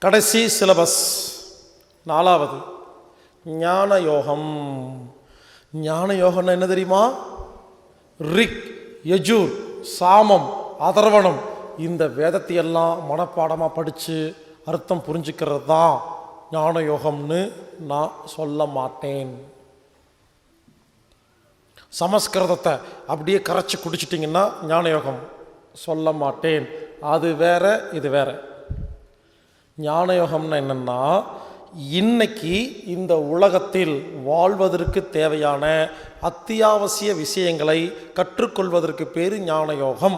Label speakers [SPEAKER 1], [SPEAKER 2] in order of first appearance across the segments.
[SPEAKER 1] கடைசி சிலபஸ் 4வது ஞான யோகம். ஞான யோகம்னா என்ன தெரியுமா? ரிக், யஜூர், சாமம், அதர்வணம் இந்த வேதத்தையெல்லாம் மனப்பாடமாக படித்து அர்த்தம் புரிஞ்சுக்கிறது தான் ஞான யோகம்னு நான் சொல்ல மாட்டேன். சமஸ்கிருதத்தை அப்படியே கரைச்சி குடிச்சிட்டிங்கன்னா ஞான யோகம் சொல்ல மாட்டேன். அது வேற, இது வேற. ஞான யோகம்னா என்னென்னா, இன்னைக்கு இந்த உலகத்தில் வாழ்வதற்கு தேவையான அத்தியாவசிய விஷயங்களை கற்றுக்கொள்வதற்கு பேர் ஞான யோகம்.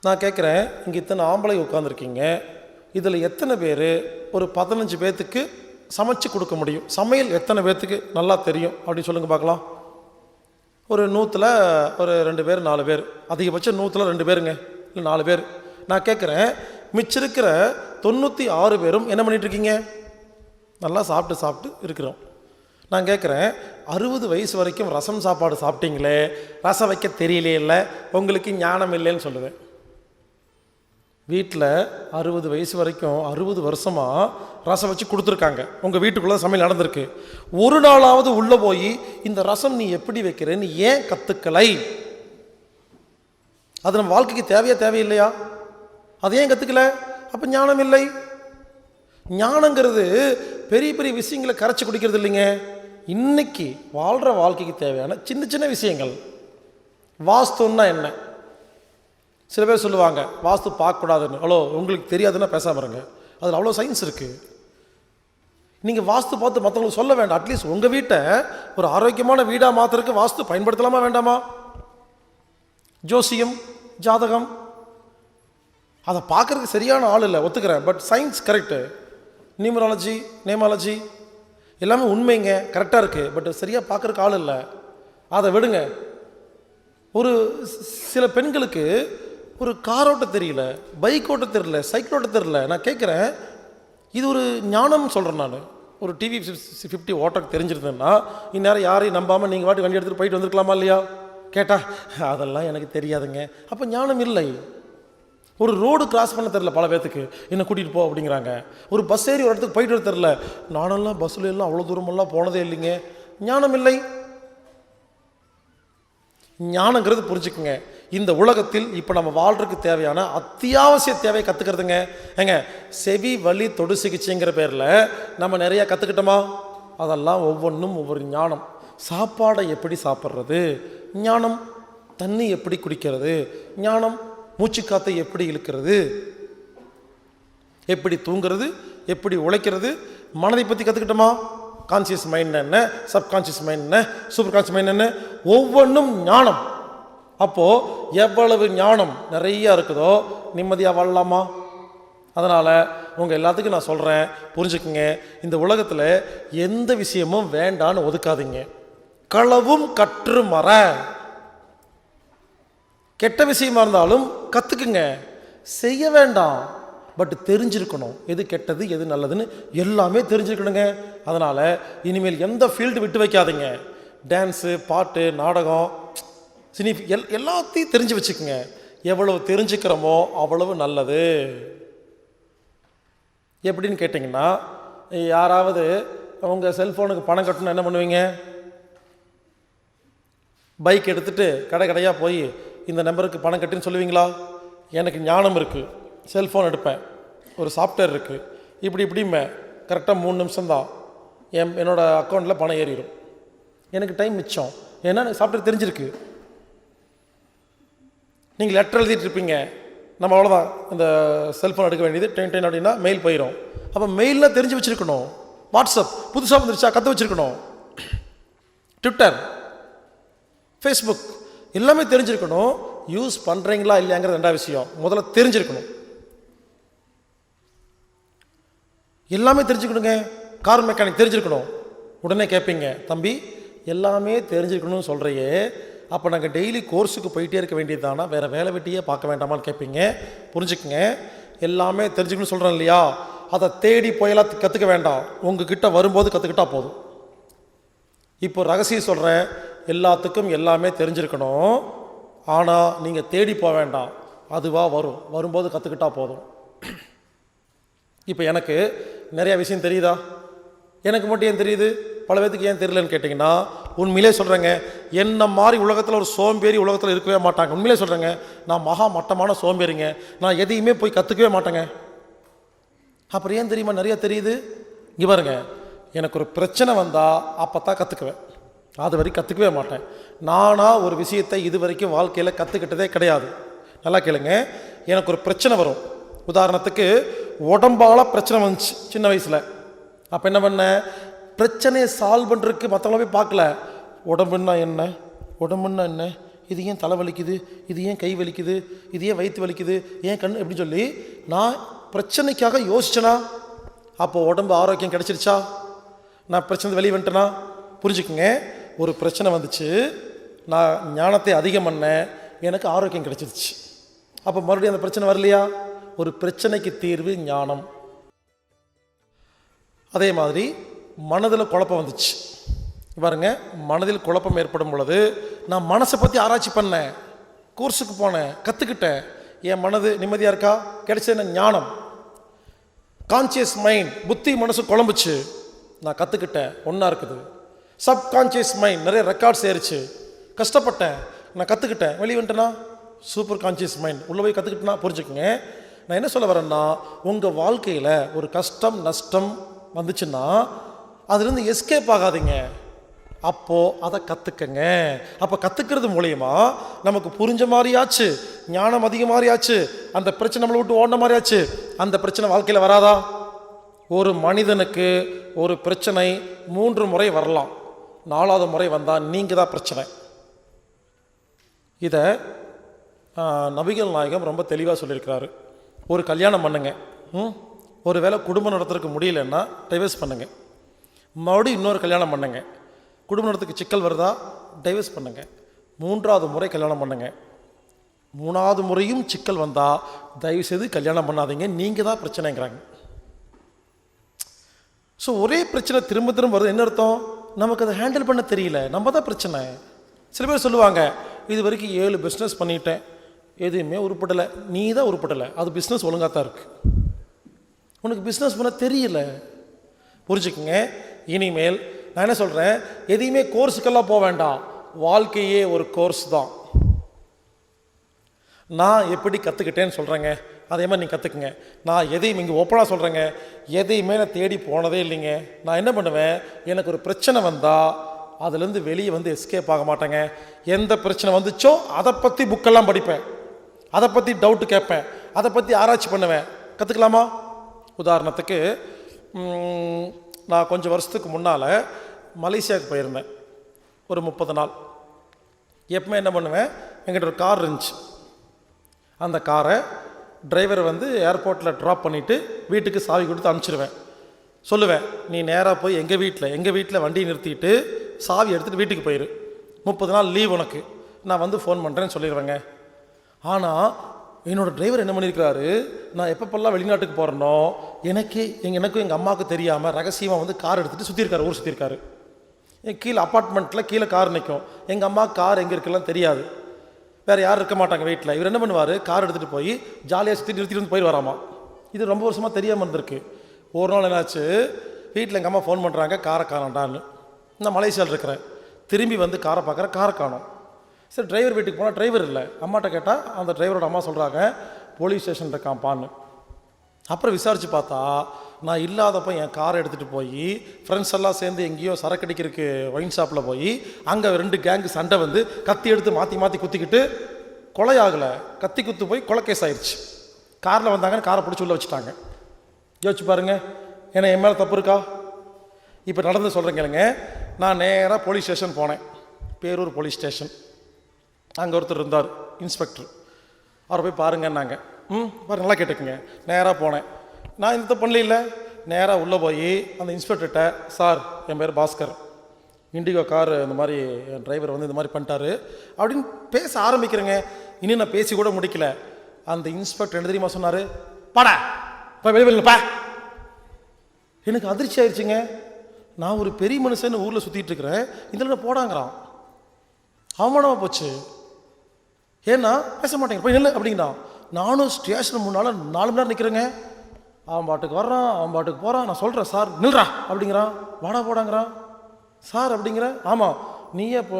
[SPEAKER 1] நான் கேட்குறேன், இங்கே இத்தனை ஆம்பளை உட்காந்துருக்கீங்க, இதில் எத்தனை பேர் ஒரு 15 பேர்த்துக்கு சமைச்சு கொடுக்க முடியும்? சமையல் எத்தனை பேர்த்துக்கு நல்லா தெரியும் அப்படின்னு சொல்லுங்கள் பார்க்கலாம். ஒரு 100ல் ஒரு 2 பேர் 4 பேர், அதிகபட்சம் 100ல் 2 பேருங்க, இல்லை 4 பேர். நான் கேட்குறேன், மிச்சிருக்கிற 96 பேரும் என்ன பண்ணிகிட்ருக்கீங்க? நல்லா சாப்பிட்டு இருக்கிறோம். நான் கேட்குறேன், 60 வயசு வரைக்கும் ரசம் சாப்பாடு சாப்பிட்டீங்களே, ரசம் வைக்க தெரியலே, இல்லை உங்களுக்கு ஞானம் இல்லைன்னு சொல்லுவேன். வீட்டில் 60 வயசு வரைக்கும் 60 வருஷமாக ரசம் வச்சு கொடுத்துருக்காங்க, உங்கள் வீட்டுக்குள்ளே சமையல் நடந்திருக்கு. ஒரு நாளாவது உள்ளே போய் இந்த ரசம் நீ எப்படி வைக்கிறேன்னு ஏன் கற்றுக்கலை? அது நம்ம வாழ்க்கைக்கு தேவையில்லையா? அது ஏன் கற்றுக்கல? அப்போ ஞானம் இல்லை. ஞானங்கிறது பெரிய பெரிய விஷயங்களை கரைச்சி குடிக்கிறது இல்லைங்க. இன்னைக்கு வாழ்கிற வாழ்க்கைக்கு தேவையான சின்ன சின்ன விஷயங்கள். வாஸ்துன்னா என்ன? சில பேர் சொல்லுவாங்க வாஸ்து பார்க்கக்கூடாதுன்னு. அவ்வளோ உங்களுக்கு தெரியாதுன்னா பேசாமல் இருங்க, அதில் அவ்வளோ சயின்ஸ் இருக்குது. நீங்கள் வாஸ்து பார்த்து மற்றவங்களுக்கு சொல்ல வேண்டாம். அட்லீஸ்ட் உங்கள் வீட்டை ஒரு ஆரோக்கியமான வீடாக மாற்றுறதுக்கு வாஸ்து பயன்படுத்தலாமா வேண்டாமா? ஜோசியம், ஜாதகம், அதை பார்க்குறதுக்கு சரியான ஆள் இல்லை, ஒத்துக்கிறேன். But science correct. Numerology, namology எல்லாமே உண்மைங்க, கரெக்டாக இருக்குது. பட் சரியாக பார்க்குறதுக்கு ஆள் இல்லை, அதை விடுங்க. ஒரு சில பெண்களுக்கு ஒரு கார் ஓட்ட தெரியல, பைக் ஓட்ட தெரியல, சைக்கிள் ஓட்ட தெரியல. நான் கேட்குறேன், இது ஒரு ஞானம் சொல்கிறேன். நான் ஒரு டிவி 50 ஓட்ட தெரிஞ்சிருந்தேன்னா இந்நேரம் யாரையும் நம்பாமல் நீங்கள் வாட்டி வண்டி எடுத்துகிட்டு போயிட்டு வந்துருக்கலாமா இல்லையா? கேட்டால் அதெல்லாம் எனக்கு தெரியாதுங்க. அப்போ ஞானம் இல்லை. ஒரு ரோடு கிராஸ் பண்ண தெரில பல பேர்த்துக்கு, என்னை கூட்டிகிட்டு போ அப்படிங்கிறாங்க. ஒரு பஸ் ஏறி ஒரு இடத்துக்கு போயிட்டு வர தெரில. நானெல்லாம் பஸ்ஸில் எல்லாம் அவ்வளோ தூரமெல்லாம் போனதே இல்லைங்க. ஞானம் இல்லை. ஞானங்கிறது புரிஞ்சுக்குங்க, இந்த உலகத்தில் இப்போ நம்ம வாழ்றதுக்கு தேவையான அத்தியாவசிய தேவையை கற்றுக்கிறதுங்க. ஏங்க, செவி வலி தொடு சிகிச்சைங்கிற பேரில் நம்ம நிறையா கற்றுக்கிட்டோமா? அதெல்லாம் ஒவ்வொன்றும் ஒவ்வொரு ஞானம். சாப்பாடை எப்படி சாப்பிட்றது ஞானம், தண்ணி எப்படி குடிக்கிறது ஞானம், மூச்சுக்காத்தை எப்படி இழுக்கிறது, எப்படி தூங்கிறது, எப்படி உழைக்கிறது, மனதை பற்றி கற்றுக்கிட்டோமா? கான்சியஸ் மைண்ட் என்ன, சப்கான்சியஸ் மைண்ட் என்ன, சூப்பர் கான்சியஸ் மைண்ட் என்ன, ஒவ்வொன்றும் ஞானம். அப்போது எவ்வளவு ஞானம் நிறையா இருக்குதோ நிம்மதியாக வாழலாமா? அதனால் உங்கள் எல்லாத்துக்கும் நான் சொல்கிறேன், புரிஞ்சுக்குங்க, இந்த உலகத்தில் எந்த விஷயமும் வேண்டான்னு ஒதுக்காதீங்க. களவும் கற்று மற. கெட்ட விஷயமா இருந்தாலும் கற்றுக்குங்க, செய்ய வேண்டாம். பட் தெரிஞ்சிருக்கணும், எது கெட்டது எது நல்லதுன்னு எல்லாமே தெரிஞ்சிருக்கணுங்க. அதனால் இனிமேல் எந்த ஃபீல்டு விட்டு வைக்காதீங்க. டான்ஸு, பாட்டு, நாடகம், சினி எல்லாத்தையும் தெரிஞ்சு வச்சுக்கோங்க. எவ்வளவு தெரிஞ்சுக்கிறோமோ அவ்வளவு நல்லது. எப்படின்னு கேட்டிங்கன்னா, யாராவது உங்கள் செல்ஃபோனுக்கு பணம் கட்டணும் என்ன பண்ணுவீங்க? பைக் எடுத்துகிட்டு கடையாக போய் இந்த நம்பருக்கு பணம் கட்டுன்னு சொல்லுவீங்களா? எனக்கு ஞானம் இருக்குது, செல்ஃபோன் எடுப்பேன், ஒரு சாஃப்ட்வேர் இருக்குது, இப்படிமே கரெக்டாக 3 நிமிஷம்தான் என்னோடய அக்கௌண்ட்டில் பணம் ஏறிடும். எனக்கு டைம் மிச்சம், ஏன்னா எனக்கு சாஃப்ட்வேர் தெரிஞ்சிருக்கு. நீங்கள் லெட்டர் எழுதிட்டு இருப்பீங்க, நம்ம அவ்வளோதான் இந்த செல்ஃபோன் எடுக்க வேண்டியது டென் அப்படின்னா மெயில் போயிடும். அப்போ மெயிலெலாம் தெரிஞ்சு வச்சுருக்கணும். வாட்ஸ்அப் புதுசாக வந்துருச்சா கற்று வச்சுருக்கணும். ட்விட்டர், ஃபேஸ்புக் எல்லாமே தெரிஞ்சிருக்கணும். யூஸ் பண்ணுறீங்களா இல்லையாங்கிறது 2வது விஷயம். முதல்ல தெரிஞ்சிருக்கணும், எல்லாமே தெரிஞ்சுக்கணுங்க. கார் மெக்கானிக் தெரிஞ்சிருக்கணும். உடனே கேட்பீங்க, தம்பி எல்லாமே தெரிஞ்சிருக்கணும்னு சொல்கிறையே, அப்போ நாங்கள் டெய்லி கோர்ஸுக்கு போயிட்டே இருக்க வேண்டியது தானா, வேறு வேலை வெட்டியே பார்க்க வேண்டாமான்னு கேட்பீங்க. புரிஞ்சுக்குங்க, எல்லாமே தெரிஞ்சுக்கணும்னு சொல்கிறேன் இல்லையா, அதை தேடி போயெல்லாம் கற்றுக்க வேண்டாம், உங்ககிட்ட வரும்போது கற்றுக்கிட்டா போதும். இப்போ ரகசியம் சொல்கிறேன், எல்லாத்துக்கும் எல்லாமே தெரிஞ்சிருக்கணும். ஆனால் நீங்கள் தேடி போக வேண்டாம், அதுவாக வரும், வரும்போது கற்றுக்கிட்டா போதும். இப்போ எனக்கு நிறைய விஷயம் தெரியுதா? எனக்கு மட்டும் ஏன் தெரியுது, பல பேத்துக்கு ஏன் தெரியலன்னு கேட்டிங்கன்னா, உண்மையிலே சொல்கிறேங்க, என்ன மாதிரி உலகத்தில் ஒரு சோம்பேறி உலகத்தில் இருக்கவே மாட்டாங்க. உண்மையிலே சொல்கிறேங்க, நான் மகா மட்டமான சோம்பேறிங்க. நான் எதையுமே போய் கற்றுக்கவே மாட்டேங்க. அப்புறம் ஏன் தெரியுமா நிறைய தெரியுது? இங்கே பாருங்க, எனக்கு ஒரு பிரச்சனை வந்தால் அப்போ தான் கற்றுக்குவேன், அது வரைக்கும் கற்றுக்கவே மாட்டேன். நானாக ஒரு விஷயத்தை இது வரைக்கும் வாழ்க்கையில் கற்றுக்கிட்டதே கிடையாது. நல்லா கேளுங்க, எனக்கு ஒரு பிரச்சனை வரும். உதாரணத்துக்கு உடம்பால் பிரச்சனை வந்துச்சு சின்ன வயசில். அப்போ என்ன பண்ணேன், பிரச்சனையை சால்வ் பண்ணுறதுக்கு மற்றவங்கள போய் பார்க்கல. உடம்புன்னா என்ன, உடம்புன்னா என்ன, இது ஏன் தலை வலிக்குது, இது ஏன் கை வலிக்குது, இது ஏன் வயிற்று வலிக்குது, ஏன் கண், எப்படி சொல்லி நான் பிரச்சனைக்காக யோசிச்சேனா அப்போது உடம்பு ஆரோக்கியம் கிடச்சிருச்சா? நான் பிரச்சனை வெளியே வந்துட்டேனா? புரிஞ்சுக்குங்க, ஒரு பிரச்சனை வந்துச்சு, நான் ஞானத்தை அதிகம் பண்ணேன், எனக்கு ஆரோக்கியம் கிடச்சிருச்சு. அப்போ மறுபடியும் அந்த பிரச்சனை வரலையா? ஒரு பிரச்சனைக்கு தீர்வு ஞானம். அதே மாதிரி மனதில் குழப்பம் வந்துச்சு பாருங்க. மனதில் குழப்பம் ஏற்படும் பொழுது நான் மனசை பற்றி ஆராய்ச்சி பண்ணேன், கோர்ஸுக்கு போனேன், கற்றுக்கிட்டேன். என் மனது நிம்மதியாக இருக்கா? கிடைச்சது ஞானம். கான்சியஸ் மைண்ட், புத்தி மனசு குழம்புச்சு, நான் கற்றுக்கிட்டேன், ஒன்றா இருக்குது. சப்கான்சியஸ் மைண்ட், நிறைய ரெக்கார்ட்ஸ் ஏறிச்சு, கஷ்டப்பட்டேன், நான் கற்றுக்கிட்டேன், வெளியே வந்துட்டேன்னா சூப்பர் கான்சியஸ் மைண்ட், உள்ளே போய் கற்றுக்கிட்டேன்னா. புரிஞ்சுக்குங்க, நான் என்ன சொல்ல வரேன்னா, உங்கள் வாழ்க்கையில் ஒரு கஷ்டம் நஷ்டம் வந்துச்சுன்னா அதுலேருந்து எஸ்கேப் ஆகாதீங்க, அப்போது அதை கற்றுக்கங்க. அப்போ கற்றுக்கிறது மூலயமா நமக்கு புரிஞ்ச மாதிரியாச்சு, ஞானம் அதிக மாதிரியாச்சு, அந்த பிரச்சனை நம்மளை விட்டு ஓடின மாதிரியாச்சு. அந்த பிரச்சனை வாழ்க்கையில் வராதா? ஒரு மனிதனுக்கு ஒரு பிரச்சனை 3 முறை வரலாம், 4வது முறை வந்தால் நீங்கள் தான் பிரச்சனை. இதை நபிகள் நாயகம் ரொம்ப தெளிவாக சொல்லியிருக்கிறாரு. ஒரு கல்யாணம் பண்ணுங்க, ஒரு வேளை குடும்பம் நடத்துறதுக்கு முடியலன்னா டைவர்ஸ் பண்ணுங்க, மறுபடியும் இன்னொரு கல்யாணம் பண்ணுங்க, குடும்ப நடத்துக்கு சிக்கல் வருதா டைவர்ஸ் பண்ணுங்க, 3வது முறை கல்யாணம் பண்ணுங்க. 3வது முறையும் சிக்கல் வந்தால் தயவுசெய்து கல்யாணம் பண்ணாதீங்க, நீங்கள் தான் பிரச்சனைங்கிறாங்க. ஸோ ஒரே பிரச்சனை திரும்ப திரும்ப வருது, என்ன அர்த்தம்? நமக்கு அதை ஹேண்டில் பண்ண தெரியல, நம்ம தான் பிரச்சனை. சில பேர் சொல்லுவாங்க, இது வரைக்கும் 7 பிஸ்னஸ் பண்ணிட்டேன், எதுவுமே உருப்படலை. நீ தான் உருப்படலை, அது பிஸ்னஸ் ஒழுங்காக தான் இருக்குது, உனக்கு பிஸ்னஸ் பண்ண தெரியல. புரிஞ்சுக்குங்க, இனிமேல் நான் என்ன சொல்கிறேன், எதையுமே கோர்ஸுக்கெல்லாம் போக வேண்டாம், வாழ்க்கையே ஒரு கோர்ஸ் தான். நான் எப்படி கற்றுக்கிட்டேன்னு சொல்கிறேங்க, அதே மாதிரி நீங்கள் கற்றுக்குங்க. நான் எதையும் இங்கே ஓப்பனாக சொல்கிறேங்க, எதையுமே நான் தேடி போனதே இல்லைங்க. நான் என்ன பண்ணுவேன், எனக்கு ஒரு பிரச்சனை வந்தால் அதுலேருந்து வெளியே வந்து எஸ்கேப் ஆக மாட்டேங்க. எந்த பிரச்சனை வந்துச்சோ அதை பற்றி புக்கெல்லாம் படிப்பேன், அதை பற்றி டவுட்டு கேட்பேன், அதை பற்றி ஆராய்ச்சி பண்ணுவேன். கற்றுக்கலாமா? உதாரணத்துக்கு நான் கொஞ்சம் வருஷத்துக்கு முன்னால் மலேசியாவுக்கு போயிருந்தேன், ஒரு 30 நாள். எப்பவுமே என்ன பண்ணுவேன், என்கிட்ட ஒரு கார் இருந்துச்சு, அந்த காரை டிரைவர் வந்து ஏர்போர்ட்டில் ட்ராப் பண்ணிவிட்டு வீட்டுக்கு சாவி கொடுத்து அனுப்பிச்சிடுவேன். சொல்லுவேன், நீ நேராக போய் எங்கள் வீட்டில் வண்டியை நிறுத்திட்டு சாவி எடுத்துகிட்டு வீட்டுக்கு போயிரு, 30 நாள் லீவ் உனக்கு, நான் வந்து ஃபோன் பண்ணுறேன்னு சொல்லிடுவேங்க. ஆனால் என்னோடய டிரைவர் என்ன பண்ணியிருக்கிறாரு, நான் எப்பப்பெல்லாம் வெளிநாட்டுக்கு போகிறேனோ எனக்கும் எங்கள் அம்மாவுக்கு தெரியாமல் ரகசியமாக வந்து கார் எடுத்துகிட்டு சுற்றிருக்காரு, ஊர் சுற்றிருக்காரு. கீழே அப்பார்ட்மெண்ட்டில் கீழே கார் நிற்கும், எங்கள் அம்மா கார் எங்கே இருக்குலாம் தெரியாது, வேறு யாரும் இருக்க மாட்டாங்க வீட்டில். இவர் என்ன பண்ணுவார், கார் எடுத்துகிட்டு போய் ஜாலியாக சுற்றி நிறுத்திட்டு வந்து போயிட்டு வராமா. இது ரொம்ப வருஷமாக தெரியாமல் இருந்திருக்கு. ஒரு நாள் என்னாச்சு, வீட்டில் எங்கள் அம்மா ஃபோன் பண்ணுறாங்க, காரை காணோண்டான்னு. நான் மலேசியாவில் இருக்கிறேன், திரும்பி வந்து காரை பார்க்குறேன், காரை காணோம். சரி, டிரைவர் வீட்டுக்கு போனால் டிரைவர் இல்லை. அம்மாட்ட கேட்டால் அந்த டிரைவரோட அம்மா சொல்கிறாங்க, போலீஸ் ஸ்டேஷன் இருக்கான்ப்பான்னு. அப்புறம் விசாரித்து பார்த்தா, நான் இல்லாதப்போ என் காரை எடுத்துகிட்டு போய் ஃப்ரெண்ட்ஸ் எல்லாம் சேர்ந்து எங்கேயோ சரக்கடிக்கிறதுக்கு ஒயின் ஷாப்பில் போய் அங்கே 2 கேங்கு சண்டை வந்து கத்தி எடுத்து மாற்றி மாற்றி குத்திக்கிட்டு கொலை ஆகலை, கத்தி குத்து போய் கொலை கேஸ் ஆயிடுச்சு. காரில் வந்தாங்கன்னு காரை பிடிச்சி உள்ள வச்சுட்டாங்க. யோசிச்சு பாருங்கள், ஏன்னா என் மேலே தப்பு இருக்கா? இப்போ நடந்து சொல்கிறேங்க. நான் நேராக போலீஸ் ஸ்டேஷன் போனேன், பேரூர் போலீஸ் ஸ்டேஷன். அங்கே ஒருத்தர் இருந்தார், இன்ஸ்பெக்டர். அவரை போய் பாருங்கன்னாங்க. பாரு, நல்லா கேட்டுக்குங்க. நேராக போனேன், நான் இந்த பண்ணல, நேராக உள்ளே போய் அந்த இன்ஸ்பெக்டர்கிட்ட, சார் என் பேர் பாஸ்கர், இண்டிகோ கார் இந்த மாதிரி என் டிரைவர் வந்து இந்த மாதிரி பண்ணிட்டாரு அப்படின்னு பேச ஆரம்பிக்கிறேங்க. இன்னும் நான் பேசி கூட முடிக்கல, அந்த இன்ஸ்பெக்டர் என்ன தெரியுமா சொன்னார், பாடா வெளிப்பா. எனக்கு அதிர்ச்சி ஆயிடுச்சுங்க. நான் ஒரு பெரிய மனுஷன்னு ஊரில் சுற்றிட்டு இருக்கிறேன், இதில் போடாங்கிறான். அவமானமாக போச்சு. ஏன்னா பேச மாட்டேங்க, போய் நில்லு அப்படிங்கிறான். நானும் ஸ்டேஷன் முன்னால் 4 மணி நேரம் நிற்கிறேங்க. அவன் பாட்டுக்கு வர்றான், அவன் பாட்டுக்கு போகிறான். நான் சொல்கிறேன், சார் நில்றா அப்படிங்கிறான். வாடா போடாங்கிறான். சார் அப்படிங்கிற, ஆமாம் நீயே இப்போ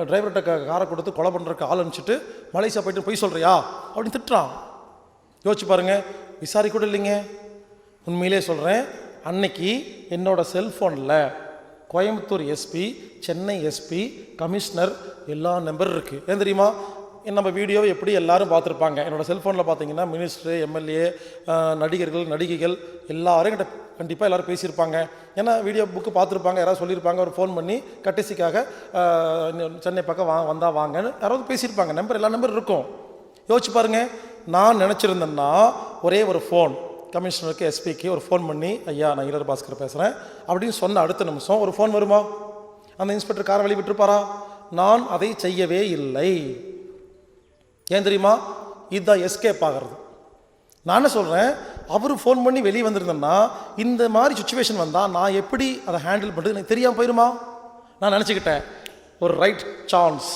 [SPEAKER 1] டிரைவர்கிட்ட காரை கொடுத்து கொலை பண்ணுறக்கு ஆள் அனுப்பிச்சிட்டு மலேசியா போயிட்டு போய் சொல்கிறியா அப்படின்னு திட்டுறான். யோசிச்சு பாருங்கள், விசாரிக்க கூட இல்லைங்க. உண்மையிலே சொல்கிறேன், அன்னைக்கு என்னோடய செல்ஃபோனில் Coimbatore SP, Chennai SP, commissioner எல்லா நம்பர் இருக்குது. ஏன் தெரியுமா? நம்ம வீடியோவை எப்படி எல்லாரும் பார்த்துருப்பாங்க. என்னோடய செல்ஃபோனில் பார்த்தீங்கன்னா மினிஸ்டரு, எம்எல்ஏ, நடிகர்கள், நடிகைகள் எல்லாரும் என்கிட்ட கண்டிப்பாக எல்லோரும் பேசியிருப்பாங்க. ஏன்னா வீடியோ புக்கு பார்த்துருப்பாங்க, யாராவது சொல்லியிருப்பாங்க, ஒரு ஃபோன் பண்ணி கட்டசிக்காக சென்னை பக்கம் வந்தால் வாங்கன்னு யாராவது பேசியிருப்பாங்க. நம்பர் எல்லா நம்பர் இருக்கும். யோசிச்சு பாருங்கள், நான் நினச்சிருந்தேன்னா ஒரே ஒரு ஃபோன் கமிஷனருக்கு, எஸ்பிக்கு ஒரு ஃபோன் பண்ணி, ஐயா நான் ஈழர் பாஸ்கர் பேசுகிறேன் அப்படின்னு சொன்ன அடுத்த நிமிஷம் ஒரு ஃபோன் வருமா? அந்த இன்ஸ்பெக்டர் காரை வழி விட்டுருப்பாரா? நான் அதை செய்யவே இல்லை. ஏன் தெரியுமா? இதுதான் எஸ்கேப் ஆகிறது. நான் என்ன சொல்கிறேன், அவர் ஃபோன் பண்ணி வெளியே வந்திருந்தேன்னா இந்த மாதிரி சுச்சுவேஷன் வந்தால் நான் எப்படி அதை ஹேண்டில் பண்ணுறது எனக்கு தெரியாமல் போயிருமா? நான் நினச்சிக்கிட்டேன், ஒரு ரைட் சான்ஸ்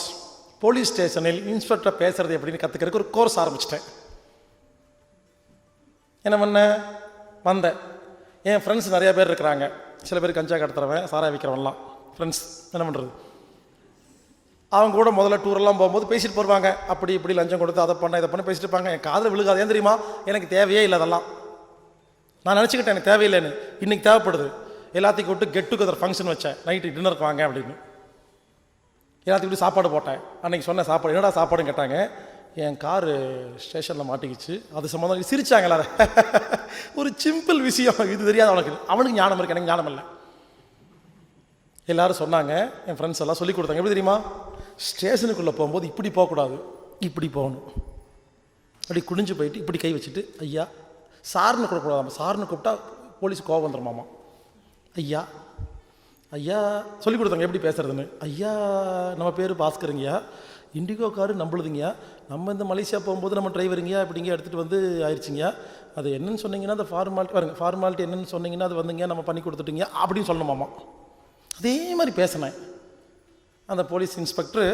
[SPEAKER 1] போலீஸ் ஸ்டேஷனில் இன்ஸ்பெக்டர் பேசுகிறது எப்படின்னு கற்றுக்கிறதுக்கு ஒரு கோர்ஸ் ஆரம்பிச்சிட்டேன். என்ன பண்ண வந்தேன். என் ஃப்ரெண்ட்ஸ் நிறையா பேர் இருக்கிறாங்க. சில பேர் கஞ்சா கடத்துறவன், சாராய விற்கிறவன்லாம் ஃப்ரெண்ட்ஸ். என்ன பண்ணுறது, அவங்க கூட முதல்ல டூரெல்லாம் போகும்போது பேசிட்டு போடுவாங்க. அப்படி இப்படி லஞ்சம் கொடுத்து அதை பண்ண இதை பண்ண பேசிட்டு இருப்பாங்க. என் காதில் விழுகாது. ஏன் தெரியுமா? எனக்கு தேவையே இல்லை அதெல்லாம். நான் நினச்சிக்கிட்டேன் எனக்கு தேவையில்லைன்னு. இன்றைக்கி தேவைப்படுது. எல்லாத்தையும் கூப்பிட்டு கெட் டுகெதர் ஃபங்க்ஷன் வச்சேன். நைட்டு டின்னருக்கு வாங்க அப்படின்னு எல்லாத்தையும் கூப்பிட்டு சாப்பாடு போட்டேன். அன்றைக்கி சொன்ன சாப்பாடு என்னடா சாப்பாடுன்னு கேட்டாங்க. என் காரு ஸ்டேஷனில் மாட்டிக்கிச்சு, அது சம்மந்தம் சிரிச்சாங்க எல்லாரும். ஒரு சிம்பிள் விஷயம், இது தெரியாது அவனுக்கு ஞானம் இருக்கு, எனக்கு ஞானம் இல்லை. எல்லோரும் சொன்னாங்க, என் ஃப்ரெண்ட்ஸ் எல்லாம் சொல்லி கொடுத்தாங்க. எப்படி தெரியுமா? ஸ்டேஷனுக்குள்ளே போகும்போது இப்படி போகக்கூடாது, இப்படி போகணும். அப்படி குனிஞ்சு போயிட்டு இப்படி கை வச்சுட்டு ஐயா சார்னு கூப்பிடக்கூடாதாம்மா. சார்னு கூப்பிட்டா போலீஸ் கோவம் வந்துடுமாம்மா. ஐயா ஐயா சொல்லி கொடுத்தாங்க எப்படி பேசுறதுன்னு. ஐயா நம்ம பேர் பாஸ்கருங்கய்யா, இண்டிகோ காரு நம்மளுதுங்கய்யா, நம்ம இந்த மலேசியா போகும்போது நம்ம டிரைவருங்கய்யா இப்படிங்க எடுத்துகிட்டு வந்து ஆயிடுச்சிங்கய்யா. அது என்னென்னு சொன்னீங்கன்னா அந்த ஃபார்மாலிட்டி என்னென்னு சொன்னீங்கன்னா அது வந்துங்க நம்ம பண்ணி கொடுத்துட்டீங்க அப்படின்னு சொல்லணுமாம்மா. அதே மாதிரி பேசினேன். அந்த போலீஸ் இன்ஸ்பெக்டர்